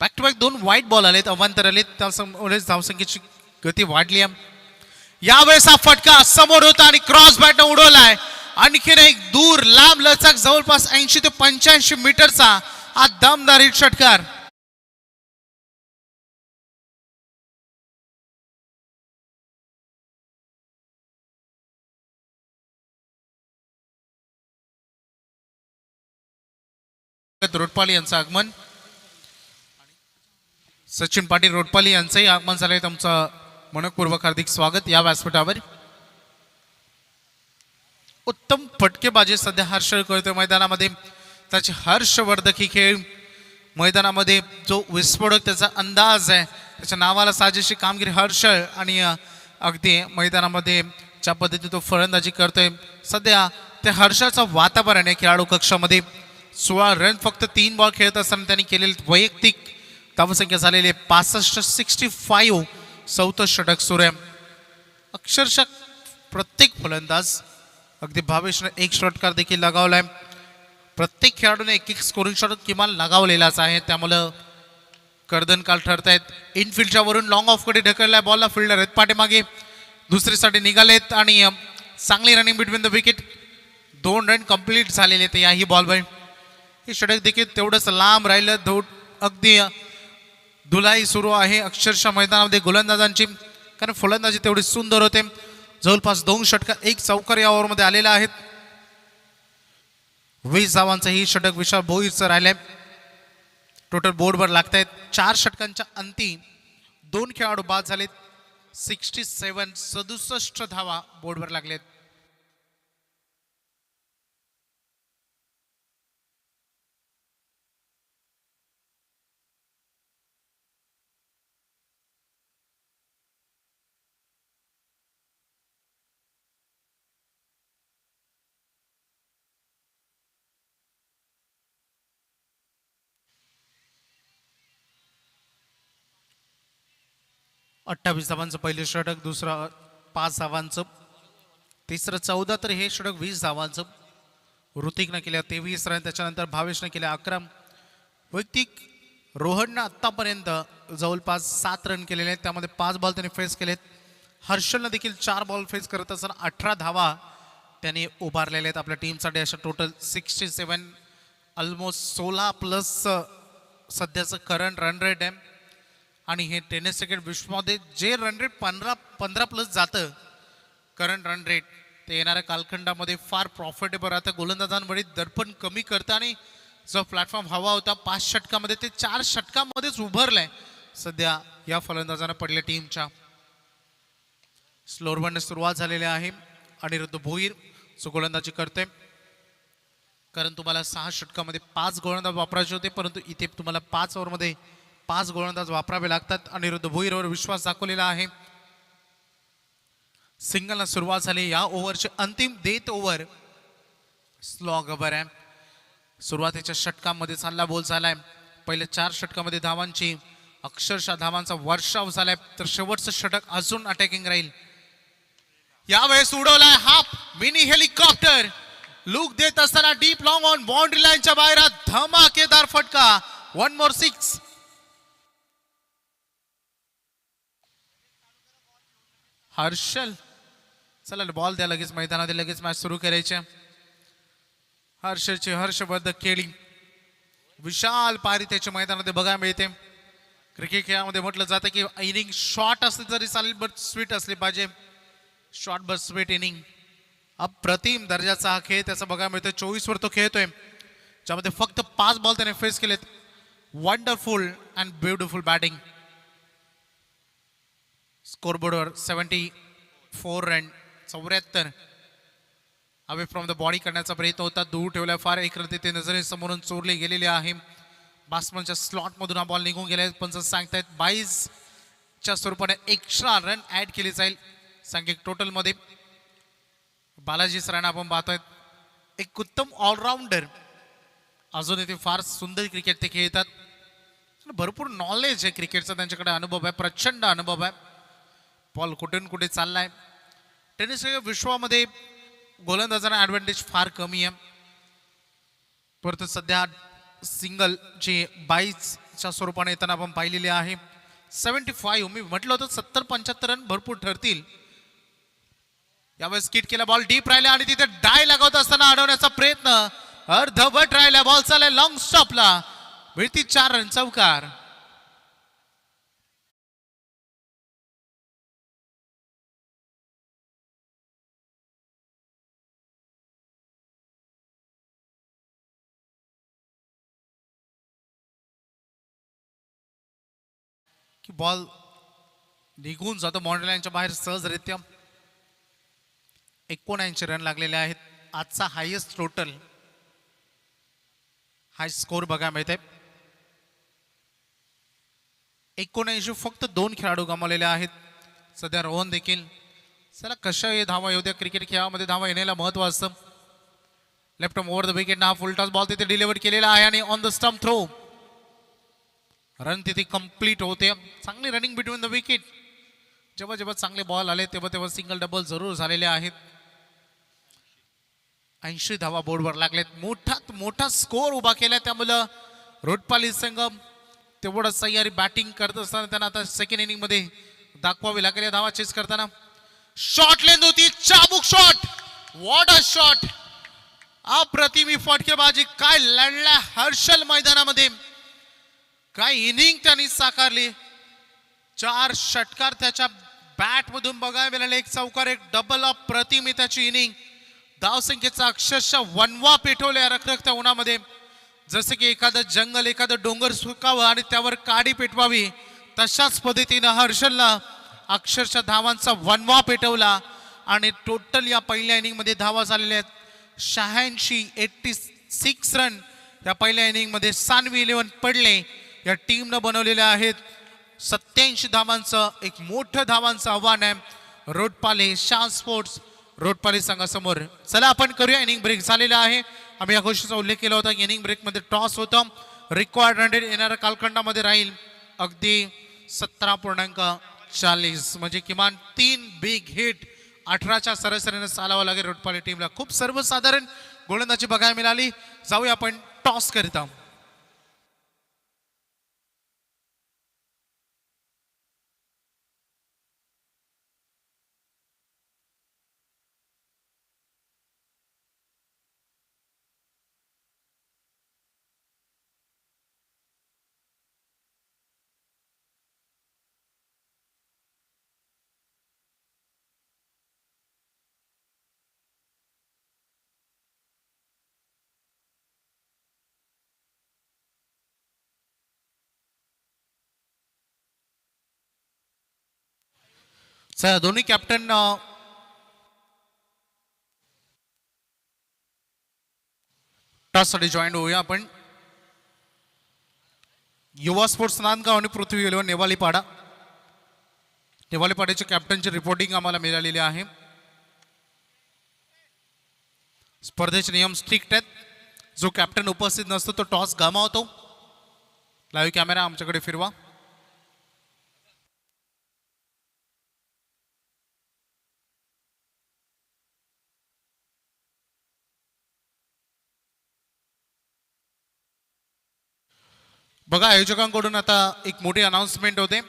Back to back 2 wide ball आलेत अवांतर आलेत त्यामुळे धावसंख्येची गती वाढली आहे. यावेळेस हा फटका समोर होता आणि क्रॉस बॅट उडवलाय. आणखीन एक दूर लांब लचक जवळपास 80 ते 85 मीटरचा हा दमदार हिट षटकार. रोटपाली यांचं आगमन. सचिन पाटील रोटपाली यांचंही आगमन झालंय. तुमचं मनपूर्वक हार्दिक स्वागत या व्यासपीठावर. उत्तम फटकेबाजी सध्या हर्षल करतोय मैदानामध्ये. त्याची हर्षवर्धकी खेळ मैदानामध्ये जो विस्फोटक त्याचा अंदाज आहे त्याच्या नावाला साजेशी कामगिरी हर्षल. आणि अगदी मैदानामध्ये ज्या पद्धतीने तो फलंदाजी करतोय सध्या त्या हर्षाचं वातावरण आहे खेळाडू कक्षामध्ये. 16 रन फक्त 3 बॉल खेळत असताना त्यांनी केलेली वैयक्तिक धावसंख्या झालेली 65 चौथं षटक सुरू आहे. अक्षरशः प्रत्येक फलंदाज अगदी भावेशने एक षटकार देखील लगावलाय. प्रत्येक खेळाडूने एक स्कोरिंग षटक किमान लगावलेलाच आहे त्यामुळं कर्दनकाल ठरतायत. इनफिल्डच्या वरून लॉंग ऑफ कडे ढकललाय बॉलला. फिल्डर आहेत पाठीमागे दुसरीसाठी निघालेत आणि चांगली running between the wicket. 2 run complete झालेले ते याही बॉलवर. हे षटक देखील तेवढंच लांब राहिलं. अगदी धुलाई सुरू आहे अक्षरशः मैदानामध्ये गोलंदाजांची कारण फलंदाजी तेवढी सुंदर होते. जवळपास 2 षटकार 1 चौकार या ओव्हरमध्ये आलेला आहेत. 20 धावांचं ही षटक विशाल भोईरचं राहिलंय. टोटल बोर्डवर लागतायत 4 षटकांच्या अंती 2 खेळाडू बाद झालेत. 67 धावा बोर्डवर लागलेत. अठ्ठावीस धावांचं पहिले षटक. दुसरं 5 धावांचं. तिसरं 14 तर हे षटक 20 धावांचं. ऋतिकनं केल्या 23 रन. त्याच्यानंतर भावेशनं केल्या 11. वैयक्तिक रोहननं आत्तापर्यंत जवळपास 7 रन केलेले आहेत त्यामध्ये 5 बॉल त्यांनी फेस केलेत. हर्षलनं देखील 4 बॉल फेस करत असताना 18 धावा त्यांनी उभारलेल्या आहेत आपल्या टीमसाठी. अशा टोटल 67 ऑलमोस्ट 16 प्लस सध्याचं करंट रन रेट आहे. आणि हे टेनिस क्रिकेट विश्वामध्ये जे रन रेट 15 प्लस जातं करंट रन रेट ते येणाऱ्या कालखंडामध्ये फार प्रॉफिटेबल राहतं. गोलंदाजांवरील दडपण कमी करतं आणि जो प्लॅटफॉर्म हवा होता 5 षटकामध्ये ते 4 षटकामध्येच उभारलाय सध्या या फलंदाजांना पडल्या टीमच्या. स्लोअर वनने सुरुवात झालेली आहे. अनिरुद्ध भोईर जो गोलंदाजी करतोय कारण तुम्हाला 6 षटकामध्ये 5 गोलंदाज वापरायचे होते परंतु इथे तुम्हाला 5 ओव्हरमध्ये 5 गोलंदाज वापरावे लागतात. अनिरुद्ध भोईरवर विश्वास दाखवलेला आहे. सिंगलला सुरुवात झाली. या ओव्हरचे अंतिम डेथ ओव्हर स्लो गबर आहे. सुरुवातीच्या षटकामध्ये चालला बोल झालाय. पहिले 4 षटकामध्ये धावांची अक्षरशः धावांचा वर्षाव झालाय तर शेवटचं षटक अजून अटॅकिंग राहील. यावेळेस उडवलाय हाफ मिनी हेलिकॉप्टर लुक देत असताना डीप लॉंग ऑन बाउंड्री लाईनच्या बाहेर हा धमाकेदार फटका. 1 more 6. हर्षल चला बॉल द्या लगेच मैदानात लगेच मॅच सुरू करायचे. हर्षलची हर्षवर्धक खेळी विशाल पारी त्याच्या मैदानामध्ये बघायला मिळते. क्रिकेट खेळामध्ये म्हटलं जातं की इनिंग शॉर्ट असली तरी चालेल बट स्वीट असली पाहिजे. Short but sweet inning. अप्रतिम दर्जाचा हा खेळ त्याचा बघायला मिळतोय. 24 वर तो खेळतोय ज्यामध्ये फक्त 5 बॉल त्याने फेस केलेत. Wonderful and beautiful batting. स्कोरबोर्डवर 74 run. 74 away from the body करण्याचा प्रयत्न होता. दूर ठेवला फार एक रन ते नजरेसमोरून चोरली गेलेली आहे. बॅट्समनच्या स्लॉट मधून हा बॉल निघून गेला. पंच सांगतायत 22 च्या स्वरूपाने एक्स्ट्रा रन ऍड केली जाईल सांघिक टोटल मध्ये. बालाजी सरांना आपण पाहतोय एक उत्तम ऑलराऊंडर. अजून ते फार सुंदर क्रिकेट ते खेळतात. भरपूर नॉलेज आहे क्रिकेटचा त्यांच्याकडे. अनुभव आहे, प्रचंड अनुभव आहे. बॉल कुठून कुठे चाललाय. टेनिस विश्वामध्ये गोलंदाजांना ऍडव्हान्टेज फार कमी आहे. परंतु सध्या सिंगल ची 22च्या स्वरूपाने येताना आपण पाहिलेली आहे. 75 मी म्हटलं होतं 70-75 रन भरपूर ठरतील. यावेळेस स्किट केला बॉल डीप राहिला आणि तिथे डाय लागवत असताना अडवण्याचा प्रयत्न. अर्धवट राहिला बॉल चालला लॉंग स्टॉपला. मिळती 4 रन चौकार. की बॉल निघून जातो बाउंड्री लाईनच्या बाहेर सहजरित्या. 79 रन लागलेले आहेत. आजचा हायेस्ट टोटल हाय स्कोर बघायला मिळते. 79 फक्त 2 खेळाडू गमावलेले आहेत. सध्या रोहन देखील. चला कशा धावा येऊ द्या. क्रिकेट खेळामध्ये धावा येण्याला महत्व असतं. लेफ्ट ओव्हर द विकेट हा फुल टॉस बॉल तिथे डिलिव्हर केलेला आहे आणि on the stump throw. Run तिथे कंप्लीट होते. चांगली रनिंग बिटवीन द विकेट. जेव्हा जेव्हा चांगले बॉल आले तेव्हा तेव्हा सिंगल डबल जरूर झालेले आहेत. 80 धावा बोर्डवर लागलेत. मोठात मोठा स्कोर उभा केला. त्यामुळं रोटपाली संघ तेवढं सह्यारी बॅटिंग करत असताना त्यांना आता सेकंड इनिंग मध्ये दाखवावी लागेल. धावा चेस करताना शॉट लेंथ होती. चाबूक शॉट. What a shot. अप्रतिम फटकेबाजी. काय लढला हर्षल मैदानामध्ये. काय इनिंग त्यांनी साकारली. 4 षटकार त्याच्या बॅट मधून बघायला मिळाले. एक चौकार एक डबल. अप्रतिम त्याची इनिंग. धावसंख्येचा अक्षरशः वनवा पेटवल्या रखरखत्या उन्हामध्ये. जसं की एखादं जंगल एखादं डोंगर सुकावं आणि त्यावर काडी पेटवावी तशाच पद्धतीनं हर्षलला अक्षरशः धावांचा वनवा पेटवला. आणि टोटल या पहिल्या इनिंग मध्ये धावा झालेल्या आहेत 86 रन. या पहिल्या इनिंग मध्ये सानवी 11 पडले या टीमनं बनवलेल्या आहेत. 87 धावांचं एक मोठं धावांचं आव्हान आहे रोटपाले शाह स्पोर्ट्स रोटपाली संघासमोर. चला आपण करूया. इनिंग ब्रेक झालेला आहे. आम्ही या गोष्टीचा उल्लेख केला होता की इनिंग ब्रेक मध्ये टॉस होतं. रिक्वायर्ड रन रेट येणाऱ्या कालखंडामध्ये राहील अगदी 17.40 म्हणजे किमान 3 बिग हिट 18च्या सरासरीने चालावं लागेल रोटपाली टीमला. खूप सर्वसाधारण गोलंदाजी बघायला मिळाली. जाऊया आपण टॉस करता. चला दोन्ही कॅप्टन टॉस साठी जॉईन होऊया आपण. युवा स्पोर्ट्स नांदगाव आणि पृथ्वी इलेव्हन नेवालीपाडा. नेवालीपाड्याच्या कॅप्टनची रिपोर्टिंग आम्हाला मिळालेली आहे. स्पर्धेचे नियम स्ट्रिक्ट आहेत. जो कॅप्टन उपस्थित नसतो तो टॉस गमावतो. लाईव्ह कॅमेरा आमच्याकडे फिरवा. बघा आयोजकांकडून आता एक मोठी अनाउन्समेंट होते.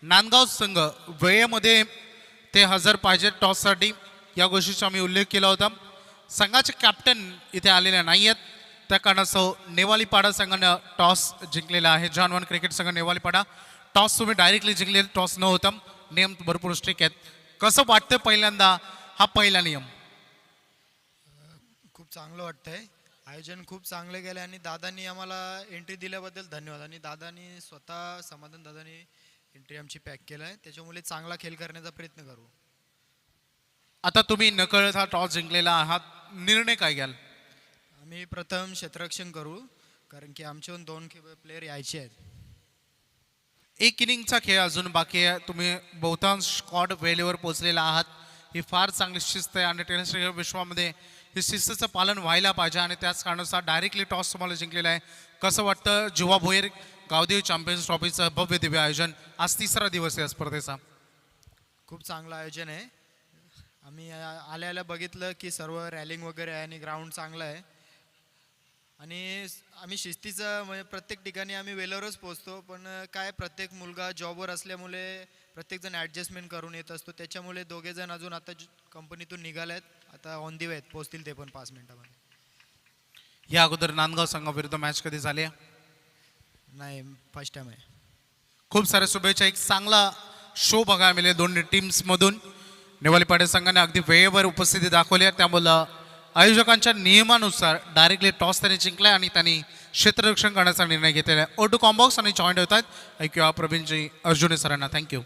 नांदगाव संघ वेळेमध्ये ते हजर पाहिजे टॉससाठी, या गोष्टीचा आम्ही उल्लेख केला होता. संघाचे कॅप्टन इथे आलेले नाही आहेत, त्या कारणास्तव नेवालीपाडा संघानं टॉस जिंकलेला आहे. जॉन वन क्रिकेट संघ नेवालीपाडा टॉस तुम्ही डायरेक्टली जिंकले, टॉस न होता. नियम भरपूर स्ट्रिक्ट आहेत. कसं वाटतं पहिल्यांदा हा पहिला नियम? खूप चांगलं वाटतंय. आयोजन खूप चांगलं केलं आणि दादांनी आम्हाला एंट्री दिल्याबद्दल धन्यवाद. आणि दादांनी स्वतः समाधान दादांनी एंट्री आमची पॅक केलं आहे, त्याच्यामुळे चांगला खेळ करण्याचा प्रयत्न करू. आता तुम्ही नकळत हा टॉस जिंकलेला आहात, निर्णय काय घ्याल? आम्ही प्रथम क्षेत्ररक्षण करू, कारण की आमच्याहून 2 प्लेयर यायचे आहेत. एक इनिंगचा खेळ अजून बाकी आहे. तुम्ही बहुतांश स्क्वॉड वेळेवर पोहोचलेला आहात. ही फार चांगली शिस्त आहे आणि टेनिस विश्वामध्ये ही शिस्तीचं पालन व्हायला पाहिजे आणि त्याच कारणानुसार डायरेक्टली टॉस तुम्हाला जिंकलेला आहे. कसं वाटतं जीवा भोईर गावदेवी चॅम्पियन्स ट्रॉफीचं भव्य दिव्य आयोजन, आज 3रा दिवस आहे या स्पर्धेचा? खूप चांगलं आयोजन आहे. आम्ही आल्या बघितलं की सर्व रॅलिंग वगैरे आहे आणि ग्राउंड चांगलं आहे. आणि आम्ही शिस्तीचं म्हणजे प्रत्येक ठिकाणी आम्ही वेळेवरच पोहोचतो, पण काय प्रत्येक मुलगा जॉबवर असल्यामुळे प्रत्येकजण ॲडजस्टमेंट करून येत असतो, त्याच्यामुळे दोघेजण अजून आता कंपनीतून निघाले आहेत, आता ऑन दी वे आहेत, पोहोचतील ते पण 5 मिनिटामध्ये. या अगोदर नांदगाव संघाविरुद्ध मॅच कधी झाली आहे? नाही, फर्स्ट टाइम आहे. खूप साऱ्या शुभेच्छा. एक चांगला शो बघायला मिळेल दोन्ही टीम्समधून. नेवालीपाडा संघाने अगदी वेळेवर उपस्थिती दाखवली आहे, त्यामुळं आयोजकांच्या नियमानुसार डायरेक्टली टॉस त्यांनी जिंकलाय आणि त्यांनी क्षेत्ररक्षण करण्याचा निर्णय घेतलेला आहे. O2 कॉम्बॉक्स आणि जॉईंट होत आहेत. ऐकूया प्रवीणजी अर्जुने सरांना. थँक्यू.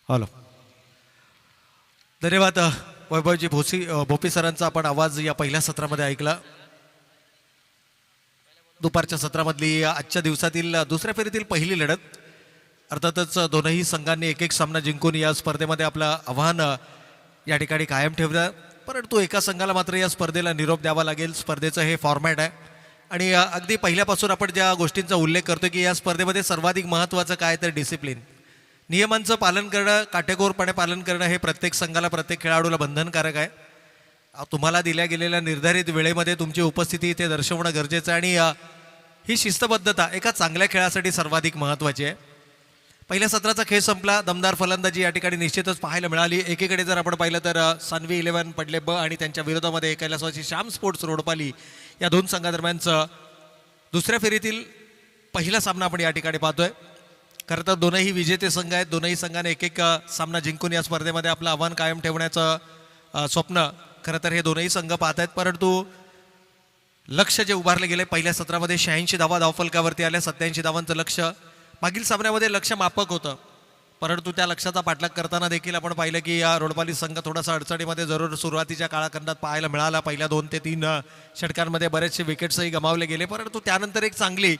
हॅलो, धन्यवाद वैभवजी. भोपी सरांचा आपण आवाज या पहिल्या सत्रामध्ये ऐकला. दुपारच्या सत्रामधली आजच्या दिवसातील दुसऱ्या फेरीतील पहिली लढत. अर्थातच दोनही संघांनी एक एक सामना जिंकून या स्पर्धेमध्ये आपलं आव्हान या ठिकाणी कायम ठेवलं, परंतु एका संघाला मात्र या स्पर्धेला निरोप द्यावा लागेल. स्पर्धेचं हे फॉर्मॅट आहे आणि अगदी पहिल्यापासून आपण ज्या गोष्टींचा उल्लेख करतो की या स्पर्धेमध्ये सर्वाधिक महत्त्वाचं काय तर डिसिप्लिन, नियमांचं पालन करणं, काटेकोरपणे पालन करणं हे प्रत्येक संघाला, प्रत्येक खेळाडूला बंधनकारक आहे. तुम्हाला दिल्या गेलेल्या निर्धारित वेळेमध्ये तुमची उपस्थिती इथे दर्शवणं गरजेचं आहे आणि ही शिस्तबद्धता एका चांगल्या खेळासाठी सर्वाधिक महत्त्वाची आहे. पहिल्या सत्राचा खेळ संपला. दमदार फलंदाजी या ठिकाणी निश्चितच पाहायला मिळाली. एकीकडे जर आपण पाहिलं तर सान्वी 11 पडले ब आणि त्यांच्या विरोधामध्ये कैलासवासी श्याम स्पोर्ट्स रोडपाली या 2 संघादरम्यानचं दुसऱ्या फेरीतील पहिला सामना आपण या ठिकाणी पाहतोय. खरं तर दोनही विजेते संघ आहेत. दोनही संघाने एक एक सामना जिंकून या स्पर्धेमध्ये आपलं आव्हान कायम ठेवण्याचं स्वप्न खरं तर हे दोनही संघ पाहत आहेत. परंतु लक्ष जे उभारले गेले पहिल्या सत्रामध्ये 86 धावा धावफलकावरती आल्या. 87 धावांचं लक्ष. मागील सामन्यामध्ये लक्ष माफक होतं, परंतु त्या लक्षाचा पाठलाग करताना देखील आपण पाहिलं की या रोडपाली संघ थोडासा अडचणीमध्ये जरूर सुरुवातीच्या काळखंडात पाहायला मिळाला. पहिल्या 2 ते 3 षटकांमध्ये बरेचसे विकेट्सही गमावले गेले, परंतु त्यानंतर एक चांगली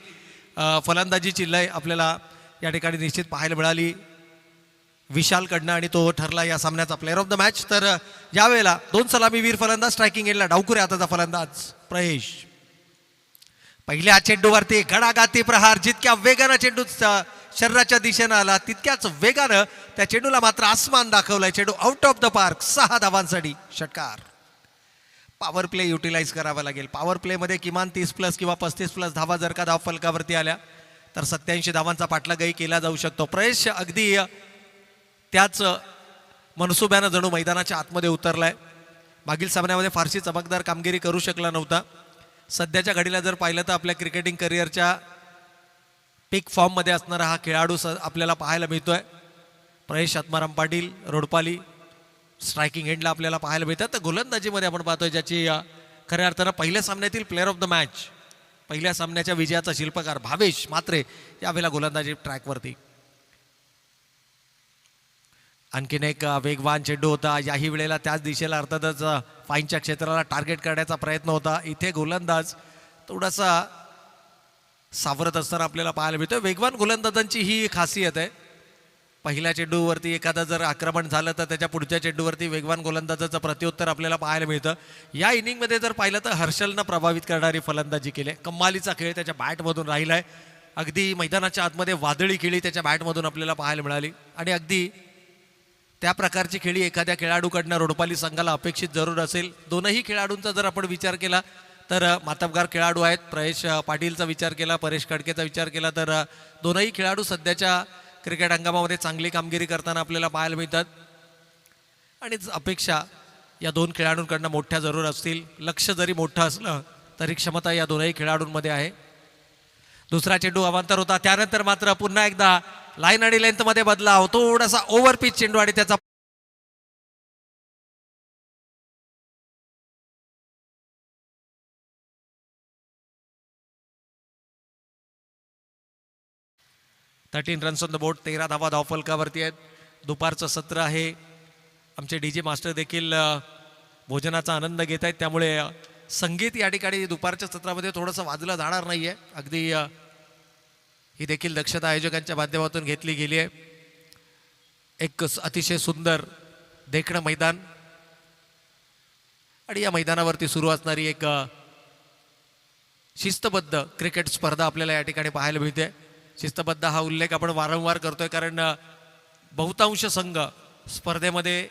फलंदाजीची लय आपल्याला या ठिकाणी निश्चित पाहायला मिळाली विशालकडनं आणि तो ठरला या सामन्याचा प्लेअर ऑफ द मॅच. तर यावेळेला 2 सलामीवीर फलंदाज, स्ट्रायकिंग एंडला डावखुरे हाताचा फलंदाज प्रयेश. पहिल्या चेंडूवरती गडागाती प्रहार. जितक्या वेगानं चेंडू शरीराच्या दिशेनं आला तितक्याच वेगानं त्या चेंडूला मात्र आसमान दाखवलाय. चेंडू आउट ऑफ द पार्क. 6 धावांसाठी षटकार. पॉवर प्ले युटिलाइज करावा लागेल. पॉवर प्लेमध्ये किमान 30+ किंवा 35+ धावा जर का धावफलकावरती आल्या तर 87 धावांचा पाठलागही केला जाऊ शकतो. प्रयेश अगदी त्याच मनसुब्यानं जणू मैदानाच्या आतमध्ये उतरलाय. मागील सामन्यामध्ये फारशी चमकदार कामगिरी करू शकला नव्हता. सध्याच्या घडीला जर पाहिलं तर आपल्या क्रिकेटिंग करिअरच्या पीक फॉर्ममध्ये असणारा हा खेळाडू आपल्याला पाहायला मिळतोय. प्रयेश आत्माराम पाटील रोडपाली स्ट्रायकिंग एंडला आपल्याला पाहायला मिळतात. तर गोलंदाजीमध्ये आपण पाहतोय ज्याची खऱ्या अर्थानं पहिल्या सामन्यातील प्लेअर ऑफ द मॅच, पहिल्या सामन्याच्या विजयाचा शिल्पकार भावेश म्हात्रे यावेळेला गोलंदाजी ट्रॅकवरती. आणखीन एक वेगवान चेंडू होता. याही वेळेला त्याच दिशेला अर्थातच फाईनच्या क्षेत्राला टार्गेट करण्याचा प्रयत्न होता. इथे गोलंदाज थोडासा सावरत असताना आपल्याला पाहायला मिळतोय. वेगवान गोलंदाजांची ही खासियत आहे पहिल्या चेंडूवरती एखादा जर आक्रमण झालं तर त्याच्या पुढच्या चेंडूवरती वेगवान गोलंदाजाचं प्रत्युत्तर आपल्याला पाहायला मिळतं. या इनिंगमध्ये जर पाहिलं तर हर्षलनं प्रभावित करणारी फलंदाजी केली. कमालीचा खेळ त्याच्या बॅटमधून राहिला आहे. अगदी मैदानाच्या आतमध्ये वादळी खेळी त्याच्या बॅटमधून आपल्याला पाहायला मिळाली आणि अगदी त्या प्रकारची खेळी एखाद्या खेळाडूकडनं रोडपाली संघाला अपेक्षित जरूर असेल. दोनही खेळाडूंचा जर आपण विचार केला तर मातबगार खेळाडू आहेत. प्रयश पाटीलचा विचार केला, परेश खडकेचा विचार केला तर दोनही खेळाडू सध्याच्या क्रिकेट हंगामामध्ये चांगली कामगिरी करताना आपल्याला पाहायला मिळतात आणि अपेक्षा या दोन खेळाडूंकडनं मोठ्या जरूर असतील. लक्ष जरी मोठं असलं तरी क्षमता या दोनही खेळाडूंमध्ये आहे. दुसरा चेंडू अवांतर होता, त्यानंतर मात्र पुन्हा एकदा लाईन आणि लेंथमध्ये बदलाव, थोडासा ओव्हर पिच चेंडू आणि त्याचा thirteen runs on the board, 13 धावा धावफलकावरती आहेत. दुपारचं सत्र आहे. आमचे डी जे मास्टर देखील भोजनाचा आनंद घेत आहेत, त्यामुळे संगीत या ठिकाणी दुपारच्या सत्रामध्ये थोडंसं वाजलं जाणार नाही आहे. अगदी ही देखील दक्षता आयोजकांच्या माध्यमातून घेतली गेली आहे. एक अतिशय सुंदर देखणं मैदान आणि या मैदानावरती सुरू असणारी एक शिस्तबद्ध क्रिकेट स्पर्धा आपल्याला या ठिकाणी पाहायला मिळते. शिस्तबद्ध हा उल्लेख आपण वारंवार करतोय कारण बहुतांश संघ स्पर्धेमध्ये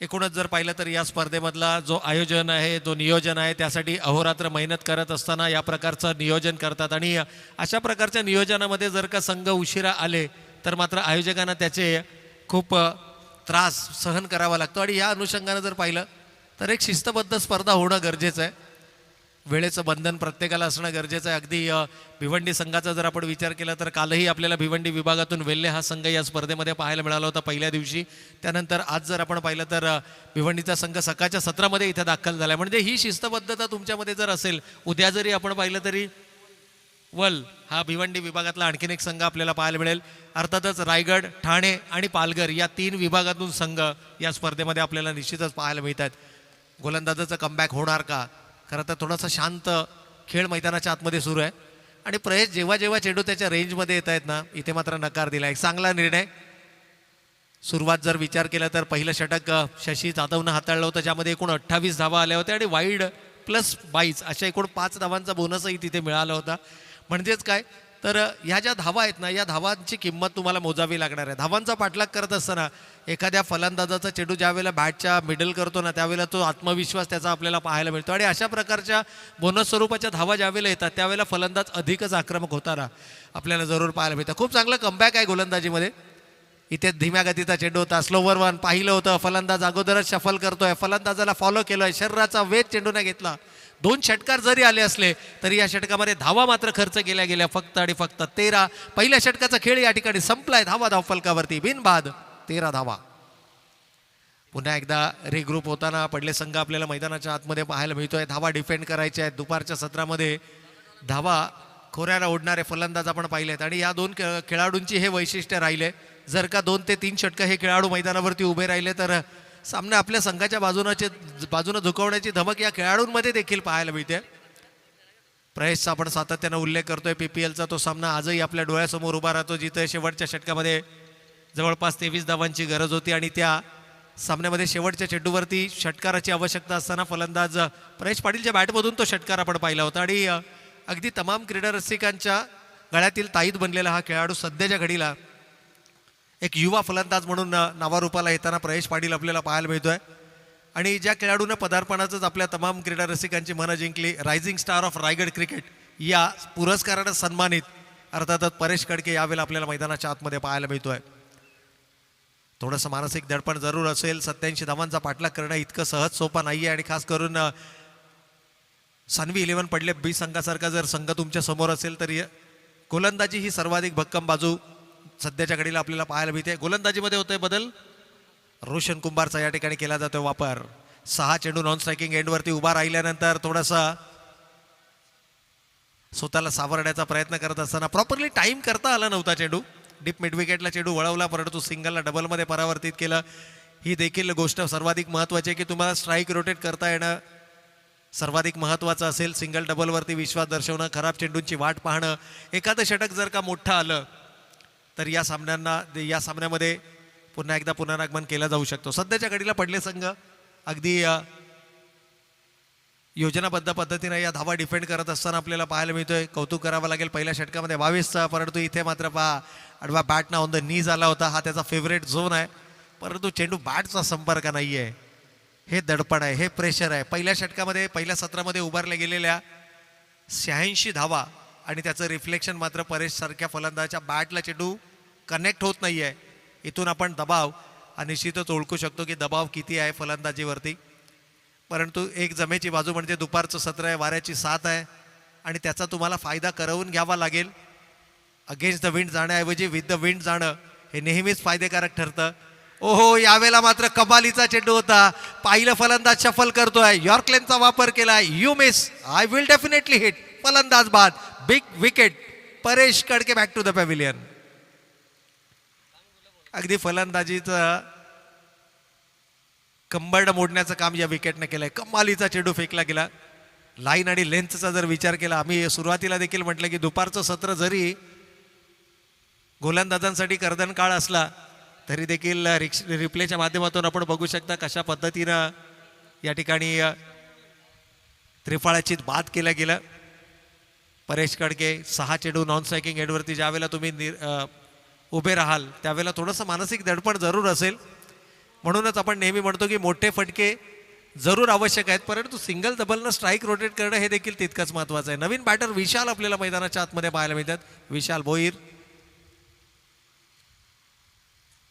एकूणच जर पाहिलं तर या स्पर्धेमधला जो आयोजन आहे, जो नियोजन आहे, त्यासाठी अहोरात्र मेहनत करत असताना या प्रकारचं नियोजन करतात आणि अशा प्रकारच्या नियोजनामध्ये जर का संघ उशिरा आले तर मात्र आयोजकांना त्याचे खूप त्रास सहन करावा लागतो आणि या अनुषंगानं जर पाहिलं तर एक शिस्तबद्ध स्पर्धा होणं गरजेचं आहे. वेळेचं बंधन प्रत्येकाला असणं गरजेचं आहे. अगदी भिवंडी संघाचा जर आपण विचार केला तर कालही आपल्याला भिवंडी विभागातून वेल्हे हा संघ या स्पर्धेमध्ये पाहायला मिळाला होता पहिल्या दिवशी. त्यानंतर आज जर आपण पाहिलं तर भिवंडीचा संघ सकाळच्या सत्रामध्ये इथे दाखल झाला. म्हणजे ही शिस्तबद्धता तुमच्यामध्ये जर असेल, उद्या जरी आपण पाहिलं तरी वल हा भिवंडी विभागातला आणखीन एक संघ आपल्याला पाहायला मिळेल. अर्थातच रायगड, ठाणे आणि पालघर या 3 विभागातून संघ या स्पर्धेमध्ये आपल्याला निश्चितच पाहायला मिळतात. गोलंदाजाचं कमबॅक होणार का? खरं तर थोडासा शांत खेळ मैदानाच्या आतमध्ये सुरू आहे आणि प्रयश जेव्हा जेव्हा चेंडू त्याच्या रेंजमध्ये येत आहेत ना, इथे मात्र नकार दिला. एक चांगला निर्णय. सुरुवात जर विचार केला तर पहिलं षटक शशी जाधवनं हाताळलं होतं, ज्यामध्ये एकूण 28 धावा आल्या होत्या आणि वाईड प्लस 22 अशा एकूण 5 धावांचा बोनसही तिथे मिळाला होता. म्हणजेच काय तर ह्या ज्या धावा आहेत ना, या धावांची किंमत तुम्हाला मोजावी लागणार आहे. धावांचा पाठलाग करत असताना एखाद्या फलंदाजाचा चेंडू ज्यावेळेला बॅटच्या मिडल करतो ना, त्यावेळेला तो आत्मविश्वास त्याचा आपल्याला पाहायला मिळतो आणि अशा प्रकारच्या बोनस स्वरूपाच्या धावा ज्यावेळेला येतात त्यावेळेला फलंदाज अधिकच आक्रमक होताना आपल्याला जरूर पाहायला मिळतं. खूप चांगलं कमबॅक आहे गोलंदाजीमध्ये. इथे धीम्या गतीचा चेंडू होता, स्लोवर वन पाहिलं होतं. फलंदाज अगोदरच शफल करतोय, फलंदाजाला फॉलो केलोय, शरीराचा वेग चेंडूने घेतला. 2 षटकार जरी आले असले तरी या षटकामध्ये धावा मात्र खर्च केल्या गेल्या फक्त आणि फक्त 13. पहिल्या षटकाचा खेळ या ठिकाणी संपलाय. धावा धावफलकावरती बिनबाद 13 धावा. पुन्हा एकदा रिग्रुप होताना पडले संघ आपल्याला मैदानाच्या आतमध्ये पाहायला मिळतोय. धावा डिफेंड करायच्या आहेत. दुपारच्या सत्रामध्ये धावा खोऱ्याला ओढणारे फलंदाज आपण पाहिलेत आणि या 2 खेळाडूंची हे वैशिष्ट्य राहिले. जर का 2 ते 3 षटकं हे खेळाडू मैदानावरती उभे राहिले तर सामने आपल्या संघाच्या बाजूनं झुकवण्याची धमक या खेळाडूंमध्ये देखील पाहायला मिळते. प्रयशचा आपण सातत्यानं उल्लेख करतोय. PPLचा तो सामना आजही आपल्या डोळ्यासमोर उभा राहतो, जिथे शेवटच्या षटकामध्ये जवळपास 23 धावांची गरज होती आणि त्या सामन्यामध्ये शेवटच्या चेंडूवरती षटकाराची आवश्यकता असताना फलंदाज प्रयश पाटीलच्या बॅटमधून तो षटकार आपण पाहिला होता आणि अगदी तमाम क्रीडा रसिकांच्या गळ्यातील ताईत बनलेला हा खेळाडू सध्याच्या घडीला एक युवा फलंदाज म्हणून नावारूपाला येताना प्रयश पाटील आपल्याला पाहायला मिळतोय आणि ज्या खेळाडूनं पदार्पणातच आपल्या तमाम क्रीडा रसिकांची मनं जिंकली, rising star of Raigad cricket या पुरस्कारानं सन्मानित अर्थातच परेश खडके यावेळेला आपल्याला मैदानाच्या आतमध्ये पाहायला मिळतोय. थोडंसं मानसिक दडपण जरूर असेल. 87 धावांचा पाठलाग करणं इतकं सहज सोपा नाही आहे आणि खास करून सानवी 11 पडले बी संघासारखा जर संघ तुमच्या समोर असेल तर गोलंदाजी ही सर्वाधिक भक्कम बाजू सध्याच्या घडीला आपल्याला पाहायला मिळते. गोलंदाजीमध्ये होतोय बदल. रोशन कुंभारचा या ठिकाणी केला जातोय वापर. 6 चेंडू नॉन स्ट्रायकिंग एंडवरती उभा राहिल्यानंतर थोडासा स्वतःला सावरण्याचा प्रयत्न करत असताना प्रॉपरली टाइम करता आला नव्हता चेंडू. डीप मिड विकेटला चेंडू वळवला, परंतु सिंगलला डबलमध्ये परावर्तित केलं. ही देखील गोष्ट सर्वाधिक महत्त्वाची आहे की तुम्हाला स्ट्राईक रोटेट करता येणं सर्वाधिक महत्त्वाचं असेल. सिंगल डबलवरती विश्वास दर्शवणं, खराब चेंडूंची वाट पाहणं. एखादं षटक जर का मोठं आलं तर या सामन्यामध्ये पुन्हा एकदा पुनरागमन केलं जाऊ शकतो. सध्याच्या घडीला पडले संघ अगदी योजनाबद्ध पद्धतीने या धावा डिफेंड करत असताना आपल्याला पाहायला मिळतोय. कौतुक करावं लागेल पहिल्या षटकामध्ये 22चा, परंतु इथे मात्र पहा आडवा बॅटना ऑन द नी झाला होता. हा त्याचा फेवरेट झोन आहे, परंतु चेंडू बॅटचा संपर्क नाही आहे. हे दडपण आहे, हे प्रेशर आहे. पहिल्या षटकामध्ये पहिल्या सत्रामध्ये उभारल्या गेलेल्या 86 धावा आणि त्याचं रिफ्लेक्शन मात्र परेश सारख्या फलंदाजाच्या बॅटला चेंडू कनेक्ट होत नाही आहे. इथून आपण दबाव निश्चितच ओळखू शकतो की दबाव किती आहे फलंदाजीवरती. परंतु एक जमेची बाजू म्हणजे दुपारचं सत्र आहे, वाऱ्याची साथ आहे आणि त्याचा तुम्हाला फायदा करवून घ्यावा लागेल. अगेन्स्ट द विंड जाण्याऐवजी विथ द विंड जाणं हे नेहमीच फायदेकारक ठरतं. ओहो, यावेळेला मात्र कमालीचा चेंडू होता. पाहिलं फलंदाज शफल करतोय, यॉर्कलेनचा वापर केलाय. You miss, I will definitely hit. फलंदाज बाद, big wicket. Paresh Kadke back to the pavilion. अगदी फलंदाजीचं कंबरड मोडण्याचं काम या विकेटने केलंय. कमालीचा चेंडू फेकला गेला. लाईन आणि लेंथचा जर विचार केला, आम्ही सुरुवातीला देखील म्हटलं की दुपारचं सत्र जरी गोलंदाजांसाठी कर्दन काळ असला तरी देखील रिप्लेच्या माध्यमातून आपण बघू शकता कशा पद्धतीनं या ठिकाणी त्रिफळाची बाद केलं गेलं. परेश कडके 6 चेंडू नॉन स्ट्रायकिंग एंडवरती ज्यावेळेला तुम्ही उभे राहाल त्यावेळेला थोडंसं मानसिक दडपण जरूर असेल. म्हणूनच आपण नेहमी म्हणतो की मोठे फटके जरूर आवश्यक आहेत, परंतु सिंगल डबलनं स्ट्राईक रोटेट करणं हे देखील तितकंच महत्त्वाचं आहे. नवीन बॅटर विशाल आपल्याला मैदानाच्या आतमध्ये पाहायला मिळतात.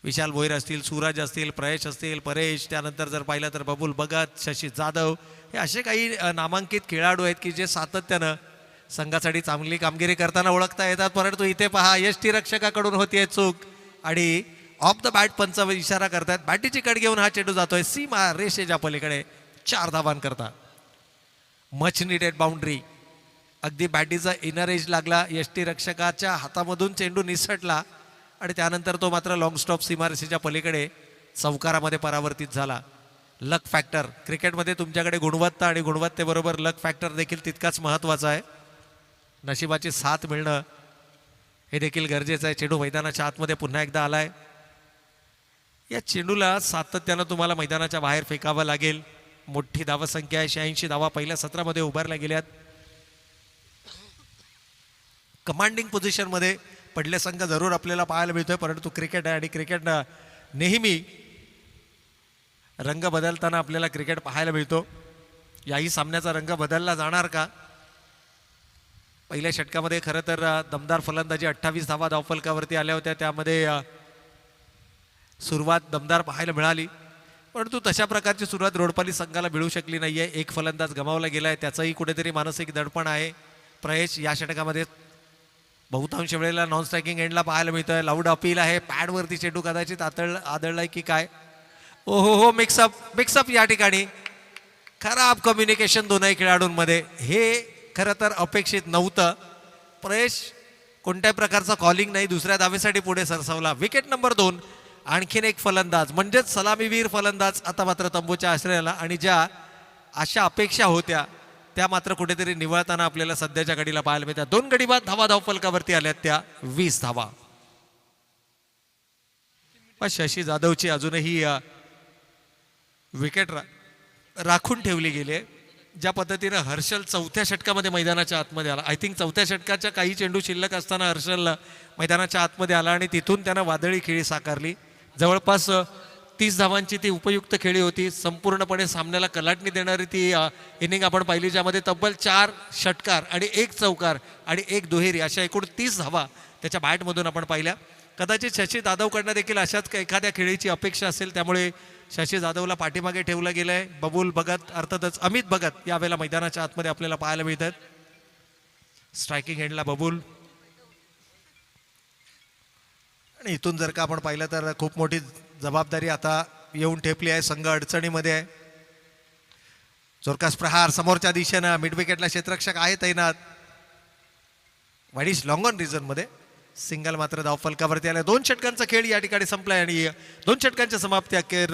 विशाल भोईर असतील, सूरज असतील, प्रयश असतील, परेश, त्यानंतर जर पाहिलं तर बबुल भगत, शशी जाधव, हे असे काही नामांकित खेळाडू आहेत की जे सातत्यानं संघासाठी चांगली कामगिरी करताना ओळखता येतात. परंतु इथे पहा यष्टीरक्षकाकडून होतीये चूक आणि ऑफ द बॅट पंच इशारा करतात. बॅटीची कड घेऊन हा चेंडू जातोय सीमा रेषेच्या पलीकडे. 4 धावांकरता मच निडेड बाउंड्री. अगदी बॅटीचा इनर एज लागला, यष्टीरक्षकाच्या हातामधून चेंडू निसटला आणि त्यानंतर तो मात्र लॉंग स्टॉप सीमारेषेच्या पलीकडे चौकारामध्ये परावर्तित झाला. लक फॅक्टर क्रिकेटमध्ये तुमच्याकडे गुणवत्ता आणि गुणवत्तेबरोबर लक फॅक्टर देखील तितकाच महत्त्वाचा आहे. नशिबाची साथ मिळणं हे देखील गरजेचं आहे. चेंडू मैदानाच्या आतमध्ये पुन्हा एकदा आलाय. या चेंडूला सातत्यानं तुम्हाला मैदानाच्या बाहेर फेकावं लागेल. मोठी धावसंख्या आहे, 86 धावा पहिल्या सत्रामध्ये उभारल्या गेल्यात. कमांडिंग पोझिशनमध्ये पडले संघ जरूर आपल्याला पाहायला मिळतोय, परंतु क्रिकेट आहे आणि क्रिकेटनं नेहमी रंग बदलताना आपल्याला क्रिकेट पाहायला मिळतो. याही सामन्याचा रंग बदलला जाणार का? पहिल्या षटकामध्ये खरं तर दमदार फलंदाजी 28 धावा धावफलकावरती आल्या होत्या. त्यामध्ये सुरुवात दमदार पाहायला मिळाली, परंतु तशा प्रकारची सुरुवात रोडपाली संघाला मिळू शकली नाहीये. एक फलंदाज गमावला गेलाय, त्याचंही कुठेतरी मानसिक दडपण आहे. प्रयश या षटकामध्ये बहुतांश वेळेला नॉन स्ट्रायकिंग एंडला पाहायला मिळतोय. लाऊड अपील आहे, पॅडवरती चेंडू कदाचित आदळलाय की काय. हो मिक्सअप या ठिकाणी. खराब कम्युनिकेशन दोनही खेळाडूंमध्ये. हे खरं तर अपेक्षित नव्हतं. प्रयश कोणत्याही प्रकारचा कॉलिंग नाही, दुसऱ्या धावेसाठी पुढे सरसावला. Wicket number 2. आणखीन एक फलंदाज म्हणजेच सलामीवीर फलंदाज आता मात्र तंबूच्या आश्रयाला, आणि ज्या अशा अपेक्षा होत्या त्या मात्र कुठेतरी निवळताना आपल्याला सध्याच्या घडीला पाहायला मिळतात. 2 गडी बाद धावा धावफलकावरती आल्यात त्या 20 धावा. शशी जाधवची अजूनही विकेट राखून ठेवली गेली. ज्या पद्धतीनं हर्षल 4थ्या षटकामध्ये मैदानाच्या आतमध्ये आला, आय थिंक 4थ्या षटकाच्या काही चेंडू शिल्लक असताना हर्षल मैदानाच्या आतमध्ये आला आणि तिथून त्यानं वादळी खेळी साकारली. जवळपास 30 धावांची ती उपयुक्त खेळी होती. संपूर्णपणे सामन्याला कलाटणी देणारी ती इनिंग आपण पाहिली, ज्यामध्ये तब्बल 4 षटकार आणि 1 चौकार आणि 1 दुहेरी अशा एकूण 30 धावा त्याच्या बॅटमधून आपण पाहिल्या. कदाचित शशी जाधवकडनं देखील अशाच एखाद्या खेळीची अपेक्षा असेल, त्यामुळे शशी जाधवला पाठीमागे ठेवलं गेलंय. बबुल भगत अर्थातच अमित भगत यावेळेला मैदानाच्या आतमध्ये आपल्याला पाहायला मिळतात. स्ट्रायकिंग एंडला बबुल. आणि इथून जर का आपण पाहिलं तर खूप मोठी जबाबदारी आता येऊन ठेपली आहे. संघ अडचणीमध्ये आहे. जोरकास प्रहार समोरच्या दिशेनं मिड विकेटला क्षेत्ररक्षक आहे तैनात. वाईस लॉंग ऑन रिझनमध्ये सिंगल मात्र धावफलकावरती आले. 2 षटकांचा खेळ या ठिकाणी संपलाय आणि 2 षटकांच्या समाप्ती अखेर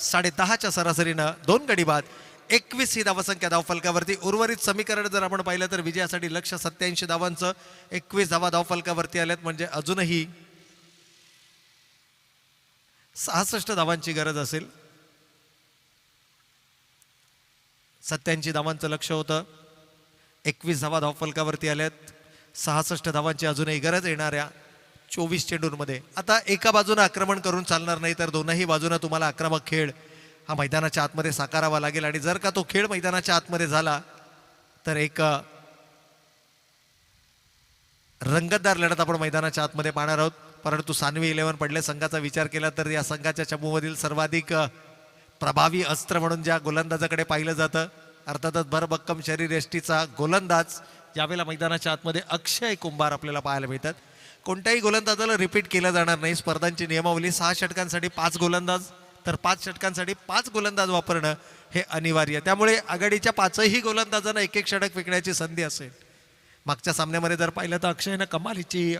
10:30च्या सरासरीनं 2 गडी बाद 21 ही धावसंख्या धावफलकावरती. उर्वरित समीकरण जर आपण पाहिलं तर विजयासाठी लक्ष्य 87 धावांचं. 21 धावा धावफलकावरती आल्यात, म्हणजे अजूनही 66 धावांची गरज असेल. 87 धावांचं लक्ष होतं. 21 धावा धावफलकावरती आल्यात. 66 धावांची अजूनही गरज येणाऱ्या 24 चेंडूंमध्ये. आता एका बाजूने आक्रमण करून चालणार नाही, तर दोनही बाजूने तुम्हाला आक्रमक खेळ हा मैदानाच्या आतमध्ये साकारावा लागेल. आणि जर का तो खेळ मैदानाच्या आतमध्ये झाला तर एक रंगतदार लढत आपण मैदानाच्या आतमध्ये पाहणार आहोत. परंतु सानवी 11 पडले संघाचा विचार केला तर या संघाच्या चमूमधील सर्वाधिक प्रभावी अस्त्र म्हणून ज्या गोलंदाजाकडे पाहिलं जातं, अर्थातच भरभक्कम शरीरयष्टीचा गोलंदाज यावेळेला मैदानाच्या आतमध्ये अक्षय कुंभार आपल्याला पाहायला मिळतात. कोणत्याही गोलंदाजाला रिपीट केलं जाणार नाही. स्पर्धांची नियमावली 6 षटकांसाठी 5 गोलंदाज, तर 5 षटकांसाठी 5 गोलंदाज वापरणं हे अनिवार्य. त्यामुळे आघाडीच्या 5ही गोलंदाजांना एक एक षटक फेकण्याची संधी असेल. मागच्या सामन्यामध्ये जर पाहिलं तर अक्षयनं कमालीची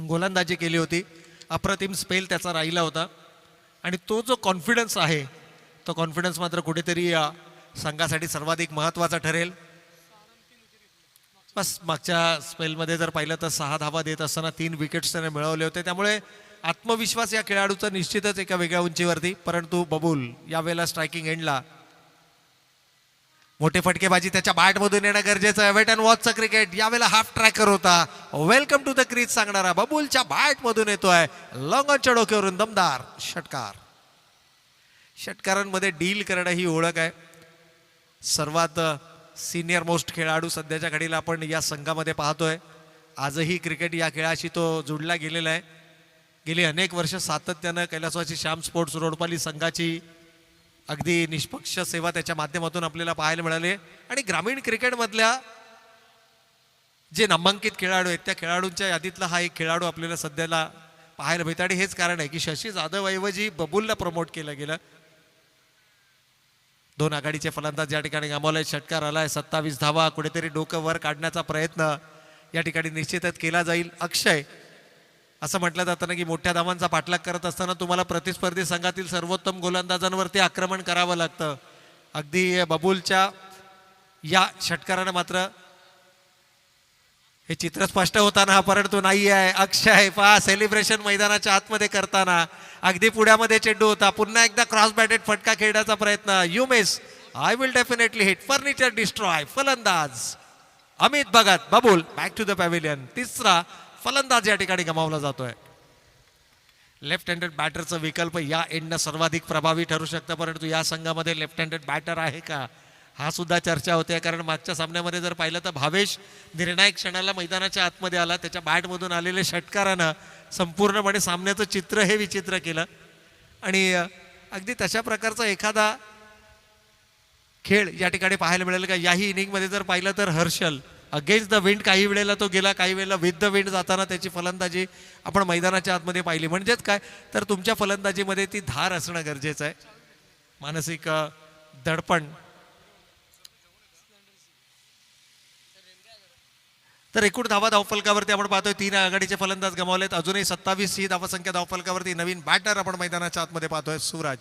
गोलंदाजी केली होती. अप्रतिम स्पेल त्याचा राहिला होता. आणि तो जो कॉन्फिडन्स आहे तो कॉन्फिडन्स मात्र कुठेतरी संघासाठी सर्वाधिक महत्त्वाचा ठरेल. बस मागच्या स्पेलमध्ये जर पाहिलं तर 6 धावा देत असताना 3 विकेट्स त्याने मिळवले होते. त्यामुळे आत्मविश्वास या खेळाडूचा निश्चितच एका वेगळ्या उंचीवरती. परंतु बबूल यावेळेला स्ट्रायकिंग एंडला. मोठे फटकेबाजी त्याच्या बॅटमधून येणं गरजेचं आहे. वेट अँड वॉचचा क्रिकेट यावेळेला हाफ ट्रॅकर होता. वेलकम टू द क्रीज सांगणारा बबूलच्या बॅटमधून येतोय. लॉंगॉनच्या डोक्यावरून दमदार षटकार. षटकारांमध्ये डील करणं ही ओळख आहे. सर्वात सिनियर मोस्ट खेळाडू सध्याच्या घडीला आपण या संघामध्ये पाहतोय. आजही क्रिकेट या खेळाशी तो जोडला गेलेला आहे. गेली अनेक वर्ष सातत्यानं कैलासवासी श्याम स्पोर्ट्स रोडपाली संघाची अगदी निष्पक्ष सेवा त्याच्या माध्यमातून आपल्याला पाहायला मिळाली. आणि ग्रामीण क्रिकेटमधल्या जे नामांकित खेळाडू आहेत त्या खेळाडूंच्या यादीतला हा एक खेळाडू आपल्याला सध्याला पाहायला मिळतं. आणि हेच कारण आहे की शशी जाधव ऐवजी बबूलला प्रमोट केलं गेलं. 2 आघाडीचे फलंदाज या ठिकाणी गमावले. षटकार आलाय. 27 धावा. कुठेतरी डोकं वर काढण्याचा प्रयत्न या ठिकाणी निश्चितच केला जाईल. अक्षय, असं म्हटलं जातं ना की मोठ्या धावांचा पाठलाग करत असताना तुम्हाला प्रतिस्पर्धी संघातील सर्वोत्तम गोलंदाजांवरती आक्रमण करावं लागतं. अगदी बबूलच्या या षटकारानं मात्र हे चित्र स्पष्ट होताना परंतु नाही आहे. अक्षय पहा सेलिब्रेशन मैदानाच्या आतमध्ये करताना अगदी पुढ्यामध्ये चेंडू होता. पुन्हा एकदा क्रॉस बॅटेड फटका खेळण्याचा प्रयत्न. You miss, I will definitely hit. Furniture destroy. फलंदाज अमित भगत. बबूल बॅक टू द पॅव्हिलियन. तिसरा फलंदाज या ठिकाणी गमावला जातोय. लेफ्ट हँडेड बॅटरचा विकल्प या एंडनं सर्वाधिक प्रभावी ठरू शकतं. परंतु या संघामध्ये लेफ्ट हँडेड बॅटर आहे का हा सुद्धा चर्चा होते. कारण मागच्या सामन्यामध्ये जर पाहिलं तर भावेश निर्णायक क्षणाला मैदानाच्या आतमध्ये आला. त्याच्या बॅटमधून आलेले षटकारानं संपूर्णपणे सामन्याचं चित्र हे विचित्र केलं. आणि अगदी तशा प्रकारचा एखादा खेळ या ठिकाणी पाहायला मिळेल का. याही इनिंगमध्ये जर पाहिलं तर हर्षल अगेन्स्ट द विंड काही वेळेला तो गेला, काही वेळेला विथ द विंड जाताना त्याची फलंदाजी आपण मैदानाच्या आतमध्ये पाहिली. म्हणजेच काय तर तुमच्या फलंदाजीमध्ये ती धार असणं गरजेचं आहे. मानसिक दडपण. तर एकूण धावा धावफलकावरती आपण पाहतोय 3 आघाडीचे फलंदाज गमावलेत. अजूनही 27 ही धावसंख्या धावफलकावरती. नवीन बॅटर आपण मैदानाच्या आतमध्ये पाहतोय सूरज.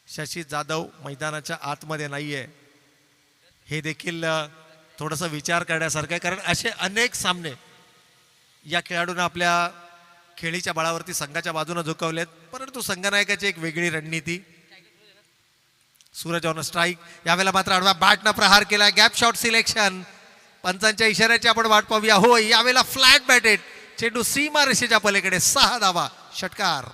शशी जाधव मैदानाच्या आतमध्ये नाहीये हे देखील थोडंसं विचार करण्यासारखं आहे. कारण असे अनेक सामने या खेळाडूंना आपल्या खेळीच्या बळावरती संघाच्या बाजूने झुकवलेत. परंतु संघनायकाची एक वेगळी रणनीती. Suraj on strike. यावेळेला मात्र आडवा बॅटनं प्रहार केला. Gap shot selection. पंचांच्या इशाऱ्याची आपण वाट पाहूया. होय, यावेळेला फ्लॅट बॅटेड चेंडू सीमा रेषेच्या पलीकडे. 6 धावा. षटकार.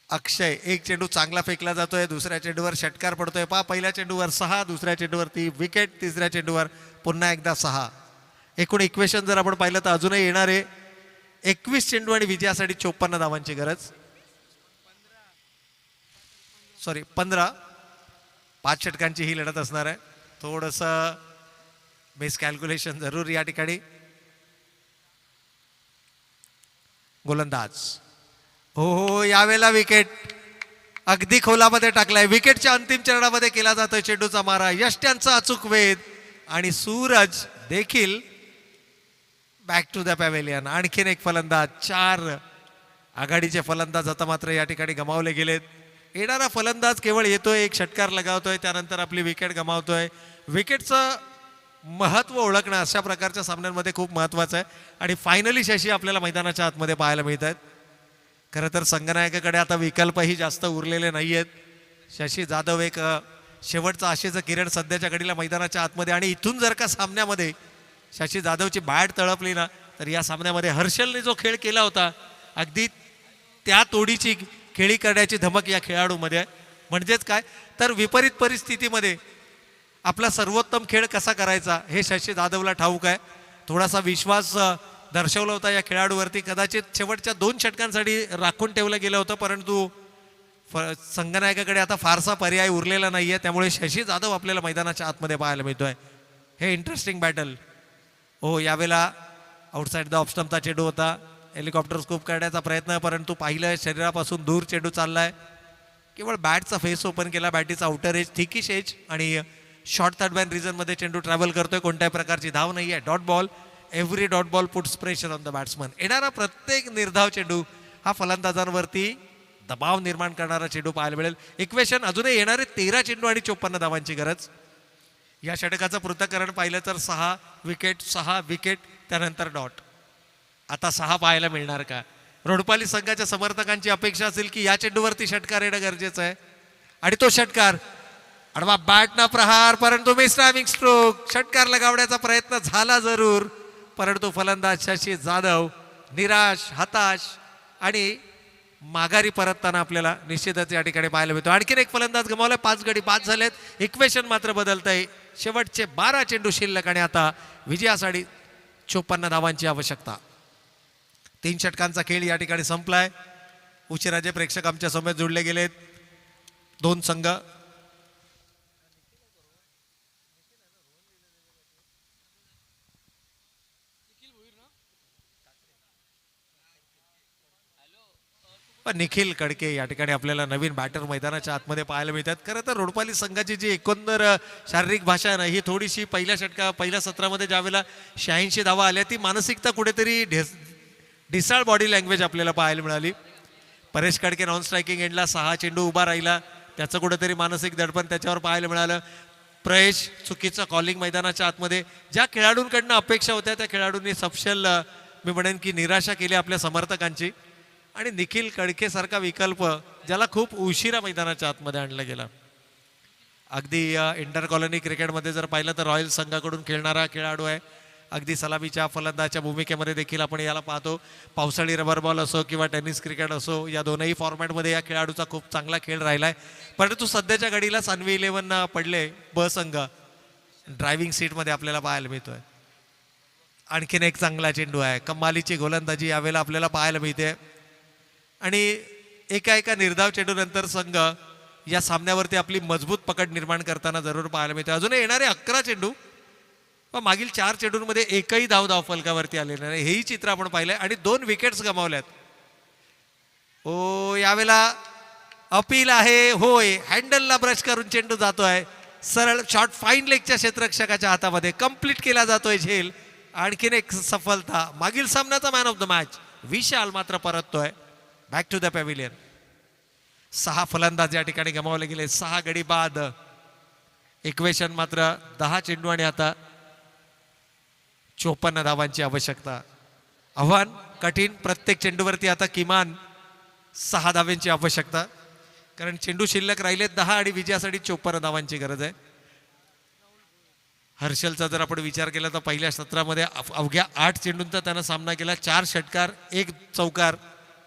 अक्षय एक चेंडू चांगला फेकला जातोय. दुसऱ्या चेंडूवर षटकार पडतोय. पहा पहिल्या चेंडूवर 6, दुसऱ्या चेंडूवरती विकेट, तिसऱ्या चेंडूवर पुन्हा एकदा 6. एकूण इक्वेशन जर आपण पाहिलं तर अजूनही येणारे 21 चेंडू आणि विजयासाठी 54 धावांची गरज. 15. 5 षटकांची ही लढत असणार आहे. थोडंसं मिसकॅल्क्युलेशन जरूर या ठिकाणी. गोलंदाज हो यावेळेला विकेट अगदी खोलामध्ये टाकलाय. विकेटच्या अंतिम चरणामध्ये केला जातोय चेंडूचा मारा. यष्ट्यांचा अचूक वेध. आणि सूरज देखील बॅक टू द पॅव्हिलियन. आणखीन एक फलंदाज. 4 आघाडीचे फलंदाज आता मात्र या ठिकाणी गमावले गेलेत. येणारा फलंदाज केवळ येतोय, एक षटकार लगावतोय, त्यानंतर आपली विकेट गमावतोय. विकेटचं महत्त्व ओळखणं अशा प्रकारच्या सामन्यांमध्ये खूप महत्त्वाचं आहे. आणि फायनली शशी आपल्याला मैदानाच्या आतमध्ये पाहायला मिळत आहेत. खरं तर संघनायकाकडे आता विकल्पही जास्त उरलेले नाही आहेत. शशी जाधव एक शेवटचं आशेचं किरण सध्याच्या घडीला मैदानाच्या आतमध्ये. आणि इथून जर का सामन्यामध्ये शशी जाधवची बॅट तळपली ना तर या सामन्यामध्ये हर्षलने जो खेळ केला होता अगदी त्या तोडीची खेळी करण्याची धमक या खेळाडूमध्ये आहे. म्हणजेच काय तर विपरीत परिस्थितीमध्ये आपला सर्वोत्तम खेळ कसा करायचा हे शशी जाधवला ठाऊक आहे. थोडासा विश्वास दर्शवला होता या खेळाडूवरती. कदाचित शेवटच्या 2 षटकांसाठी राखून ठेवलं गेलं होतं, परंतु संघनायकाकडे आता फारसा पर्याय उरलेला नाही आहे. त्यामुळे शशी जाधव आपल्याला मैदानाच्या आतमध्ये पाहायला मिळतोय. हे इंटरेस्टिंग बॅटल. हो, यावेळेला आउटसाईड द ऑफ स्टंपचा चेंडू होता. हेलिकॉप्टर स्कूप करण्याचा प्रयत्न, परंतु पाहिलं शरीरापासून दूर चेंडू चाललाय. केवळ बॅटचा फेस ओपन केला, बॅटीचा आउटर एज, थिकिश एज आणि शॉर्ट थर्ड मॅन रिजनमध्ये चेंडू ट्रॅव्हल करतोय. कोणत्याही प्रकारची धाव नाही आहे. Dot ball. Every dot ball puts pressure on the batsman. येणारा प्रत्येक निर्धाव चेंडू हा फलंदाजांवरती दबाव निर्माण करणारा चेंडू पाहायला मिळेल. इक्वेशन अजूनही येणारे 13 चेंडू आणि 54 धावांची गरज. या षटकाचं पृथक्करण पाहिलं तर 6 विकेट 6 विकेट त्यानंतर डॉट. आता 6 पाहायला मिळणार का? रोडपाली संघाच्या समर्थकांची अपेक्षा असेल की या चेंडूवरती षटकार येणं गरजेचं आहे. आणि तो षटकार अडवा बॅटना प्रहार, परंतु मिसटायमिंग स्ट्रोक. षटकार लगावण्याचा प्रयत्न झाला जरूर, परंतु फलंदाज शशी जाधव निराश, हताश आणि माघारी परतताना आपल्याला निश्चितच या ठिकाणी पाहायला मिळतो. आणखीन एक फलंदाज गमावलाय. 5 गडी बाद झालेत. इक्वेशन मात्र बदलतंय. शेवटचे 12 चेंडू शिल्लक आणि आता विजयासाठी 54 धावांची आवश्यकता. 3 षटकांचा खेळ या ठिकाणी संपलाय. उशिराचे प्रेक्षक आमच्या समोर जोडले गेलेत. 2 संघ निखिल कडके या ठिकाणी आपल्याला नवीन बॅटर मैदानाच्या आतमध्ये पाहायला मिळतात. खरं तर रोडपाली संघाची जी एकंदर शारीरिक भाषा आहे ना ही थोडीशी पहिल्या सत्रामध्ये ज्यावेळेला 86 धावा आल्या ती मानसिकता कुठेतरी ढिसाळ बॉडी लँग्वेज आपल्याला पाहायला मिळाली. परेश कडके नॉन स्ट्रायकिंग एंडला 6 चेंडू उभा राहिला. त्याचं कुठेतरी मानसिक दडपण त्याच्यावर पाहायला मिळालं. प्रयश चुकीचं कॉलिंग मैदानाच्या आतमध्ये. ज्या खेळाडूंकडनं अपेक्षा होत्या त्या खेळाडूंनी सपशेल मी म्हणेन की निराशा केली आपल्या समर्थकांची. आणि निखिल कडकेसारखा विकल्प ज्याला खूप उशिरा मैदानाच्या आतमध्ये आणला गेला. अगदी इंटर कॉलनी क्रिकेटमध्ये जर पाहिलं तर रॉयल संघाकडून खेळणारा खेळाडू आहे. अगदी सलामीच्या फलंदाच्या भूमिकेमध्ये देखील आपण याला पाहतो. पावसाळी रबर बॉल असो किंवा टेनिस क्रिकेट असो या दोनही फॉर्मॅटमध्ये या खेळाडूचा खूप चांगला खेळ राहिला आहे. परंतु सध्याच्या घडीला सान्वी 11 पडले ब संघ ड्रायव्हिंग सीटमध्ये आपल्याला पाहायला मिळतोय. आणखीन एक चांगला चेंडू आहे. कमालीची गोलंदाजी यावेळेला आपल्याला पाहायला मिळते. आणि एका निर्धाव चेंडूनंतर संघ या सामन्यावरती आपली मजबूत पकड निर्माण करताना जरूर पाहायला मिळते. अजून येणारे 11 चेंडू व मागील 4 चेंडूंमध्ये एकही धाव फलकावरती आलेला नाही. हेही चित्र आपण पाहिलंय. आणि 2 विकेट्स गमावल्यात. ओ, यावेळेला अपील आहे. होय, हँडलला ब्रश करून चेंडू जातोय सरळ शॉर्ट फाईन लेगच्या क्षेत्ररक्षकाच्या हातामध्ये. कंप्लीट केला जातोय झेल. आणखीन एक सफलता. मागील सामन्याचा मॅन ऑफ द मॅच विशाल मात्र परततोय बॅक टू द पॅव्हिलियन. 6 फलंदाज या ठिकाणी गमावले गेले. 6 गडी बाद. इक्वेशन मात्र 10 चेंडू आणि आता 54 धावांची आवश्यकता. आव्हान कठीण. प्रत्येक चेंडूवरती आता किमान 6 धावांची आवश्यकता, कारण चेंडू शिल्लक राहिलेत 10 आणि विजयासाठी 54 धावांची गरज आहे. हर्षलचा जर आपण विचार केला तर पहिल्या सत्रामध्ये अवघ्या 8 चेंडूंचा त्यानं सामना केला. 4 षटकार 1 चौकार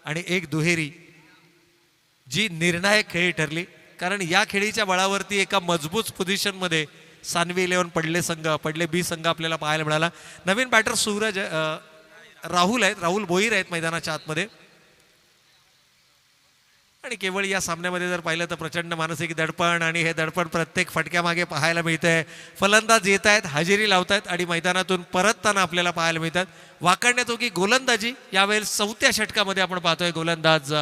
आणि 1 दुहेरी, जी निर्णायक खेळी ठरली. कारण या खेळीच्या बळावरती एका मजबूत पोझिशनमध्ये सान्वी 11 पडले बी संघ आपल्याला पाहायला मिळाला. नवीन बॅटर सूरज राहुल भोईर आहेत मैदानाच्या आतमध्ये. आणि केवळ या सामन्यामध्ये जर पाहिलं तर प्रचंड मानसिक दडपण, आणि हे दडपण प्रत्येक फटक्यामागे पाहायला मिळतंय. फलंदाज येत आहेत, हजेरी लावतायत आणि मैदानातून परतताना आपल्याला पाहायला मिळतात. वाकडण्याजोगी गोलंदाजी यावेळेस 4थ्या षटकामध्ये आपण पाहतोय गोलंदाज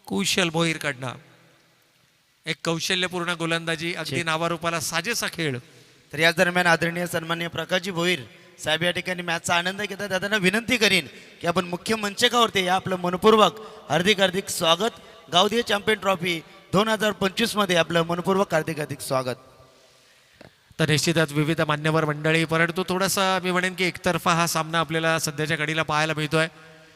कुशल भोईरकडनं. एक कौशल्यपूर्ण गोलंदाजी, अगदी नावारूपाला साजेसा खेळ. तर याच दरम्यान आदरणीय सन्माननीय प्रकाशजी भोईर साहेब या ठिकाणी मॅचचा आनंद घेतात. त्यांना विनंती करीन की आपण मुख्य मंचकावरती या आपलं मनपूर्वक हार्दिक स्वागत. गावदेय चॅम्पियन ट्रॉफी 2025 मध्ये आपलं मनपूर्वक हार्दिक स्वागत. तर निश्चितच विविध मान्यवर मंडळी, परंतु थोडासा मी म्हणेन की एकतर्फा हा सामना आपल्याला सध्याच्या घडीला पाहायला मिळतोय.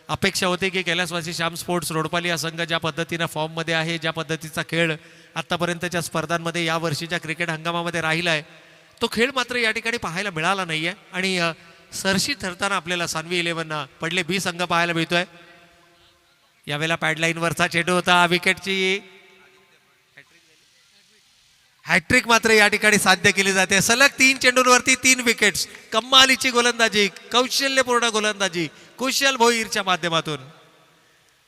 अपेक्षा होती की कैलासवासी श्याम स्पोर्ट्स रोडपाली हा संघ ज्या पद्धतीनं फॉर्ममध्ये आहे, ज्या पद्धतीचा खेळ आत्तापर्यंतच्या स्पर्धांमध्ये या वर्षीच्या क्रिकेट हंगामामध्ये राहिला आहे, तो खेळ मात्र या ठिकाणी पाहायला मिळाला नाही आहे. आणि सरशी ठरताना आपल्याला सान्वी 11 पडले बी संघ पाहायला मिळतोय. यावेळेला पॅडलाईनवरचा चेंडू होता, विकेटची हॅट्रिक मात्र या ठिकाणी साध्य केली जाते. सलग 3 चेंडूंवरती 3 विकेट्स. कमालीची गोलंदाजी, कौशल्यपूर्ण गोलंदाजी कुशल भोईरच्या माध्यमातून.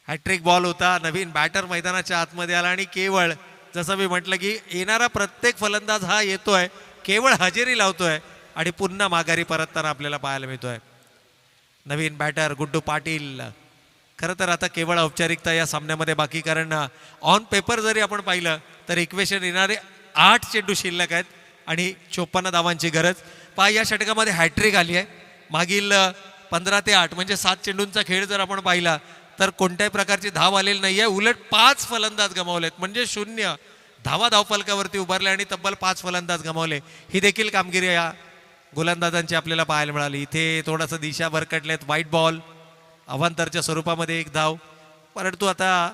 हॅट्रिक बॉल होता. नवीन बॅटर मैदानाच्या आतमध्ये आला आणि केवळ जसं मी म्हटलं की येणारा प्रत्येक फलंदाज हा येतोय, केवळ हजेरी लावतोय आणि पुन्हा माघारी परतताना आपल्याला पाहायला मिळतोय. नवीन बॅटर गुड्डू पाटील. खरं तर आता केवळ औपचारिकता या सामन्यामध्ये बाकी, कारण ऑन पेपर जरी आपण पाहिलं तर इक्वेशन येणारे 8 चेंडू शिल्लक आहेत आणि 54 धावांची गरज. पहा या षटकामध्ये हॅट्रिक आली आहे. मागील 15 ते 8 म्हणजे 7 चेंडूंचा खेळ जर आपण पाहिला तर कोणत्याही प्रकारची धाव आलेली नाही आहे. उलट 5 फलंदाज गमावलेत, म्हणजे 0 धावा धावफलकावरती उभारले आणि तब्बल 5 फलंदाज गमावले. ही देखील कामगिरी या गोलंदाजांची आपल्याला पाहायला मिळाली. इथे थोडंसं दिशा भरकटलेत. व्हाईट बॉल, अवांतरच्या स्वरूपामध्ये 1 धाव. परंतु आता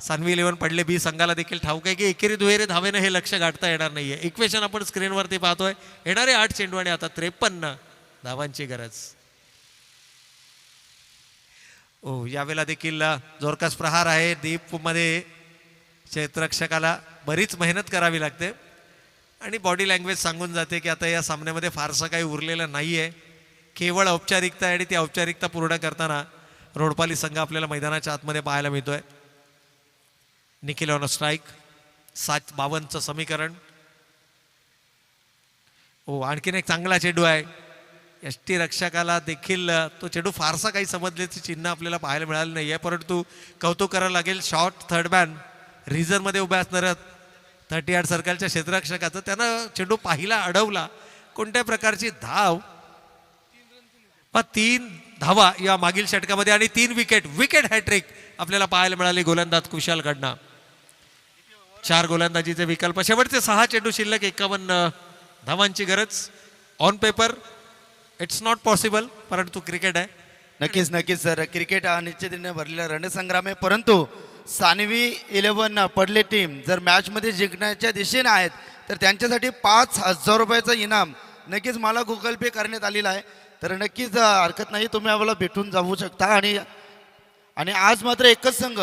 सान्वी 11 पडले बी संघाला देखील ठाऊक आहे की एकेरी दुहेरी धावेनं हे लक्ष गाठता येणार नाहीये. इक्वेशन आपण स्क्रीनवरती पाहतोय. येणारे 8 चेंडू आणि आता 53 धावांची गरज. यावेळेला देखील जोरकस प्रहार आहे. दीप मध्ये क्षेत्ररक्षकाला बरीच मेहनत करावी लागते आणि बॉडी लँग्वेज सांगून जाते की आता या सामन्यामध्ये फारसं काही उरलेलं नाहीये, केवळ औपचारिकता आहे आणि ती औपचारिकता पूर्ण करताना रोडपाली संघ आपल्याला मैदानाच्या आतमध्ये पाहायला मिळतोय. Nikhil on strike. 7-52चं समीकरण. आणखीन एक चांगला चेंडू आहे. यष्टी रक्षकाला देखील तो चेंडू फारसा काही समजल्याची चिन्ह आपल्याला पाहायला मिळालं नाही आहे, परंतु कौतुक करावं लागेल शॉर्ट थर्ड मॅन रिझर्वमध्ये उभ्या असणाऱ्या 38 सर्कलच्या क्षेत्ररक्षकाचं. त्यानं चेंडू पाहिला, अडवला, कोणत्या प्रकारची धाव. 3 धावा या मागील षटकामध्ये आणि 3 विकेट हॅट्रिक आपल्याला पाहायला मिळाली गोलंदाज कुशालकडनं. 4 गोलंदाजीचे विकल्प. शेवटचे 6 चेंडू शिल्लक, 51 धावांची गरज. On paper it's not possible, परंतु क्रिकेट आहे. नक्कीच सर, क्रिकेट हा निश्चितीने भरलेला रणसंग्राम आहे. परंतु सान्वी 11 पडले टीम जर मॅचमध्ये जिंकण्याच्या दिशेने आहेत तर त्यांच्यासाठी 5,000 रुपयाचं इनाम नक्कीच मला गुगल पे करण्यात आलेलं आहे. तर नक्कीच हरकत नाही, तुम्ही आम्हाला भेटून जाऊ शकता. आणि आज मात्र एकच संघ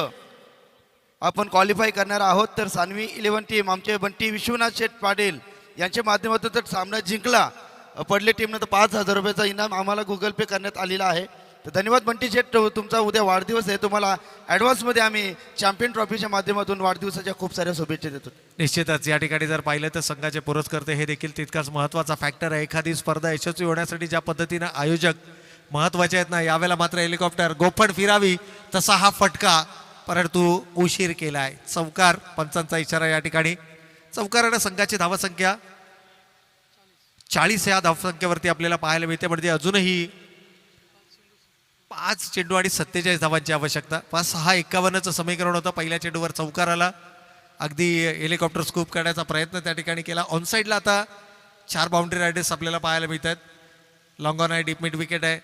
आपण क्वालिफाय करणार आहोत. तर सान्वी 11 टीम आमचे बंटी विश्वनाथ शेठ पाटील यांच्या माध्यमातून जर सामना जिंकला पडले टीमनं तर 5,000 रुपयाचा इनाम आम्हाला गुगल पे करण्यात आलेला आहे. तर धन्यवाद बंटी शेठ, तुमचा उद्या वाढदिवस आहे. तुम्हाला ॲडव्हान्समध्ये आम्ही चॅम्पियन ट्रॉफीच्या माध्यमातून वाढदिवसाच्या खूप साऱ्या शुभेच्छा देतो. निश्चितच या ठिकाणी जर पाहिलं तर संघाचे पुरस्कर्ते हे देखील तितकाच महत्त्वाचा फॅक्टर आहे. एखादी स्पर्धा यशस्वी होण्यासाठी ज्या पद्धतीनं आयोजक महत्त्वाचे आहेत ना, यावेळेला मात्र हेलिकॉप्टर गोफण फिरावी तसा हा फटका, परंतु उशीर केलाय. चौकार, पंचांचा इशारा या ठिकाणी. चौकारानं संघाची धावसंख्या 40 या धावसंख्येवरती आपल्याला पाहायला मिळते. म्हणजे अजूनही 5 चेंडू आणि 47 धावांची आवश्यकता. 5-6-51चं समीकरण होतं. पहिल्या चेंडूवर चौकार आला. अगदी हेलिकॉप्टर स्कूप करण्याचा प्रयत्न त्या ठिकाणी केला. ऑनसाईडला आता 4 बाउंड्री रायडर्स आपल्याला पाहायला मिळत आहेत. लॉंग ऑन आहे, डीप मिड विकेट आहे,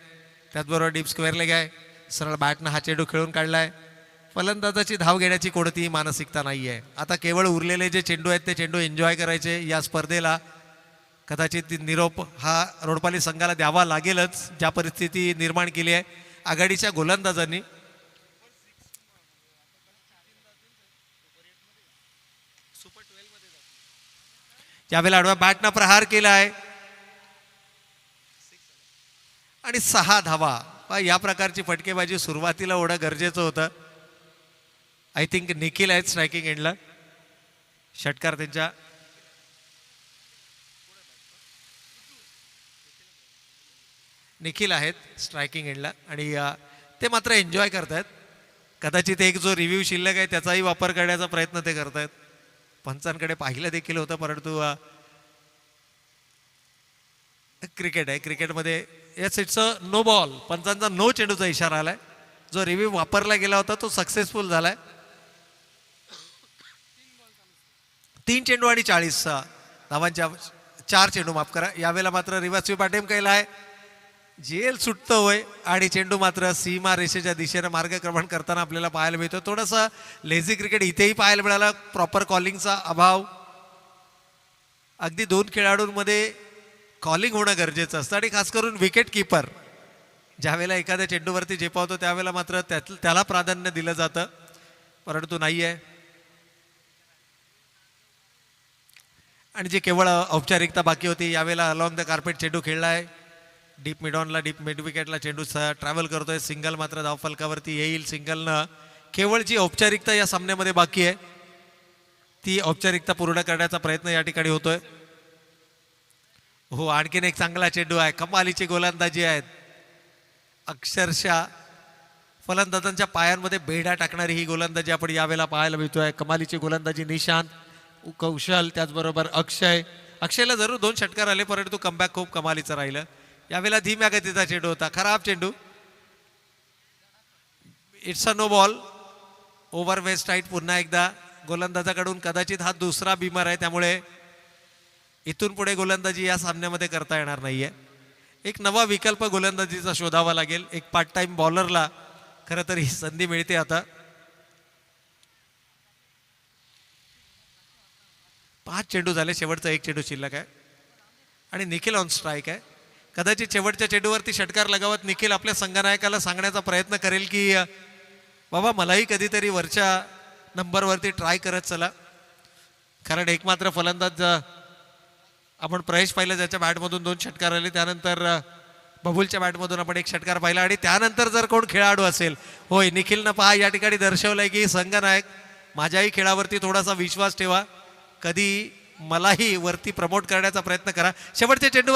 त्याचबरोबर डीप स्क्वेअर लेग आहे. सरळ बॅटनं हा चेंडू खेळून काढलाय. फलंदाजाची धाव घेण्याची कोणतीही मानसिकता नाही आहे. आता केवळ उरलेले जे चेंडू आहेत ते चेंडू एन्जॉय करायचे. या स्पर्धेला कदाचित निरोप हा रोडपाली संघाला द्यावा लागेलच, ज्या परिस्थिती निर्माण केली आहे आघाडीच्या गोलंदाजांनी. यावेळेला आडव्या बॅटनं प्रहार केला आहे आणि 6 धावा. या प्रकारची फटकेबाजी सुरुवातीला होणं गरजेचं होतं. आय थिंक निखिल आहेत स्ट्रायकिंग एंडला. षटकार त्यांच्या निखिल आहेत स्ट्रायकिंग एंडला आणि ते मात्र एन्जॉय करतायत. कदाचित एक जो रिव्ह्यू शिल्लक आहे त्याचाही वापर करण्याचा प्रयत्न ते करतायत. पंचांकडे पाहिलं देखील होतं, परंतु क्रिकेट आहे. क्रिकेटमध्ये yes it's a no ball. पंचांचा नो चेंडूचा इशारा आलाय. जो रिव्ह्यू वापरला गेला होता तो सक्सेसफुल झालाय. 3 चेंडू आणि 40 धावांच्या 4 चेंडू माफ करा. यावेळेला मात्र रिव्हर्स स्वीप अटेम्प्ट केला आहे. जेल सुटतं होय आणि चेंडू मात्र सीमा रेषेच्या दिशेनं मार्गक्रमण करताना आपल्याला पाहायला मिळतो. थोडंसं लेझी क्रिकेट इथेही पाहायला मिळालं. प्रॉपर कॉलिंगचा अभाव. अगदी 2 खेळाडूंमध्ये कॉलिंग होणं गरजेचं असतं आणि खास करून विकेट किपर ज्यावेळेला एखाद्या चेंडूवरती झेपावतो त्यावेळेला मात्र त्याला प्राधान्य दिलं जातं, परंतु नाही आहे. आणि जे केवळ औपचारिकता बाकी होती यावेळेला अलॉंग द कार्पेट चेंडू खेळला आहे. डीप मिडॉनला डीप मिड विकेटला चेंडू ट्रॅव्हल करतोय. सिंगल मात्र धावफलकावरती येईल. सिंगलनं केवळ जी औपचारिकता या सामन्यामध्ये बाकी आहे ती औपचारिकता पूर्ण करण्याचा प्रयत्न या ठिकाणी होतोय. हो, आणखीन एक चांगला चेंडू आहे. कमालीची गोलंदाजी आहेत. अक्षरशः फलंदाजांच्या पायांमध्ये बेडा टाकणारी ही गोलंदाजी आपण यावेळेला पाहायला मिळतोय. कमालीची गोलंदाजी निशांत, कौशल, त्याचबरोबर अक्षयला जरूर 2 षटकार आले परंतु कमबॅक खूप कमालीचं राहिलं. यावेळेला धीम्या गतीचा चेंडू होता. खराब चेंडू. It's a no ball. Over waist height. पुन्हा एकदा गोलंदाजाकडून कदाचित हा दुसरा बिमर आहे, त्यामुळे इथून पुढे गोलंदाजी या सामन्यामध्ये करता येणार नाहीये. एक नवा विकल्प गोलंदाजीचा शोधावा लागेल. एक पार्ट टाइम बॉलरला खरं तर ही संधी मिळते आता. 5 चेंडू झाले. शेवटचा 1 चेंडू शिल्लक आहे आणि निखिल ऑन स्ट्राईक आहे. कदाचित शेवटच्या चेंडूवरती षटकार लगावत निखिल आपल्या संघनायकाला सांगण्याचा प्रयत्न करेल की बाबा मलाही कधीतरी वरच्या नंबरवरती ट्राय करत चला. कारण एकमात्र फलंदाज आपण प्रयश पाहिलं ज्याच्या बॅटमधून 2 षटकार आले. त्यानंतर बबुलच्या बॅटमधून आपण 1 षटकार पाहिला आणि त्यानंतर जर कोण खेळाडू असेल, होय निखिलनं पहा या ठिकाणी दर्शवलंय की संघनायक माझ्याही खेळावरती थोडासा विश्वास ठेवा, कधी मलाही वरती प्रमोट करण्याचा प्रयत्न करा. शेवटच्या चेंडूवर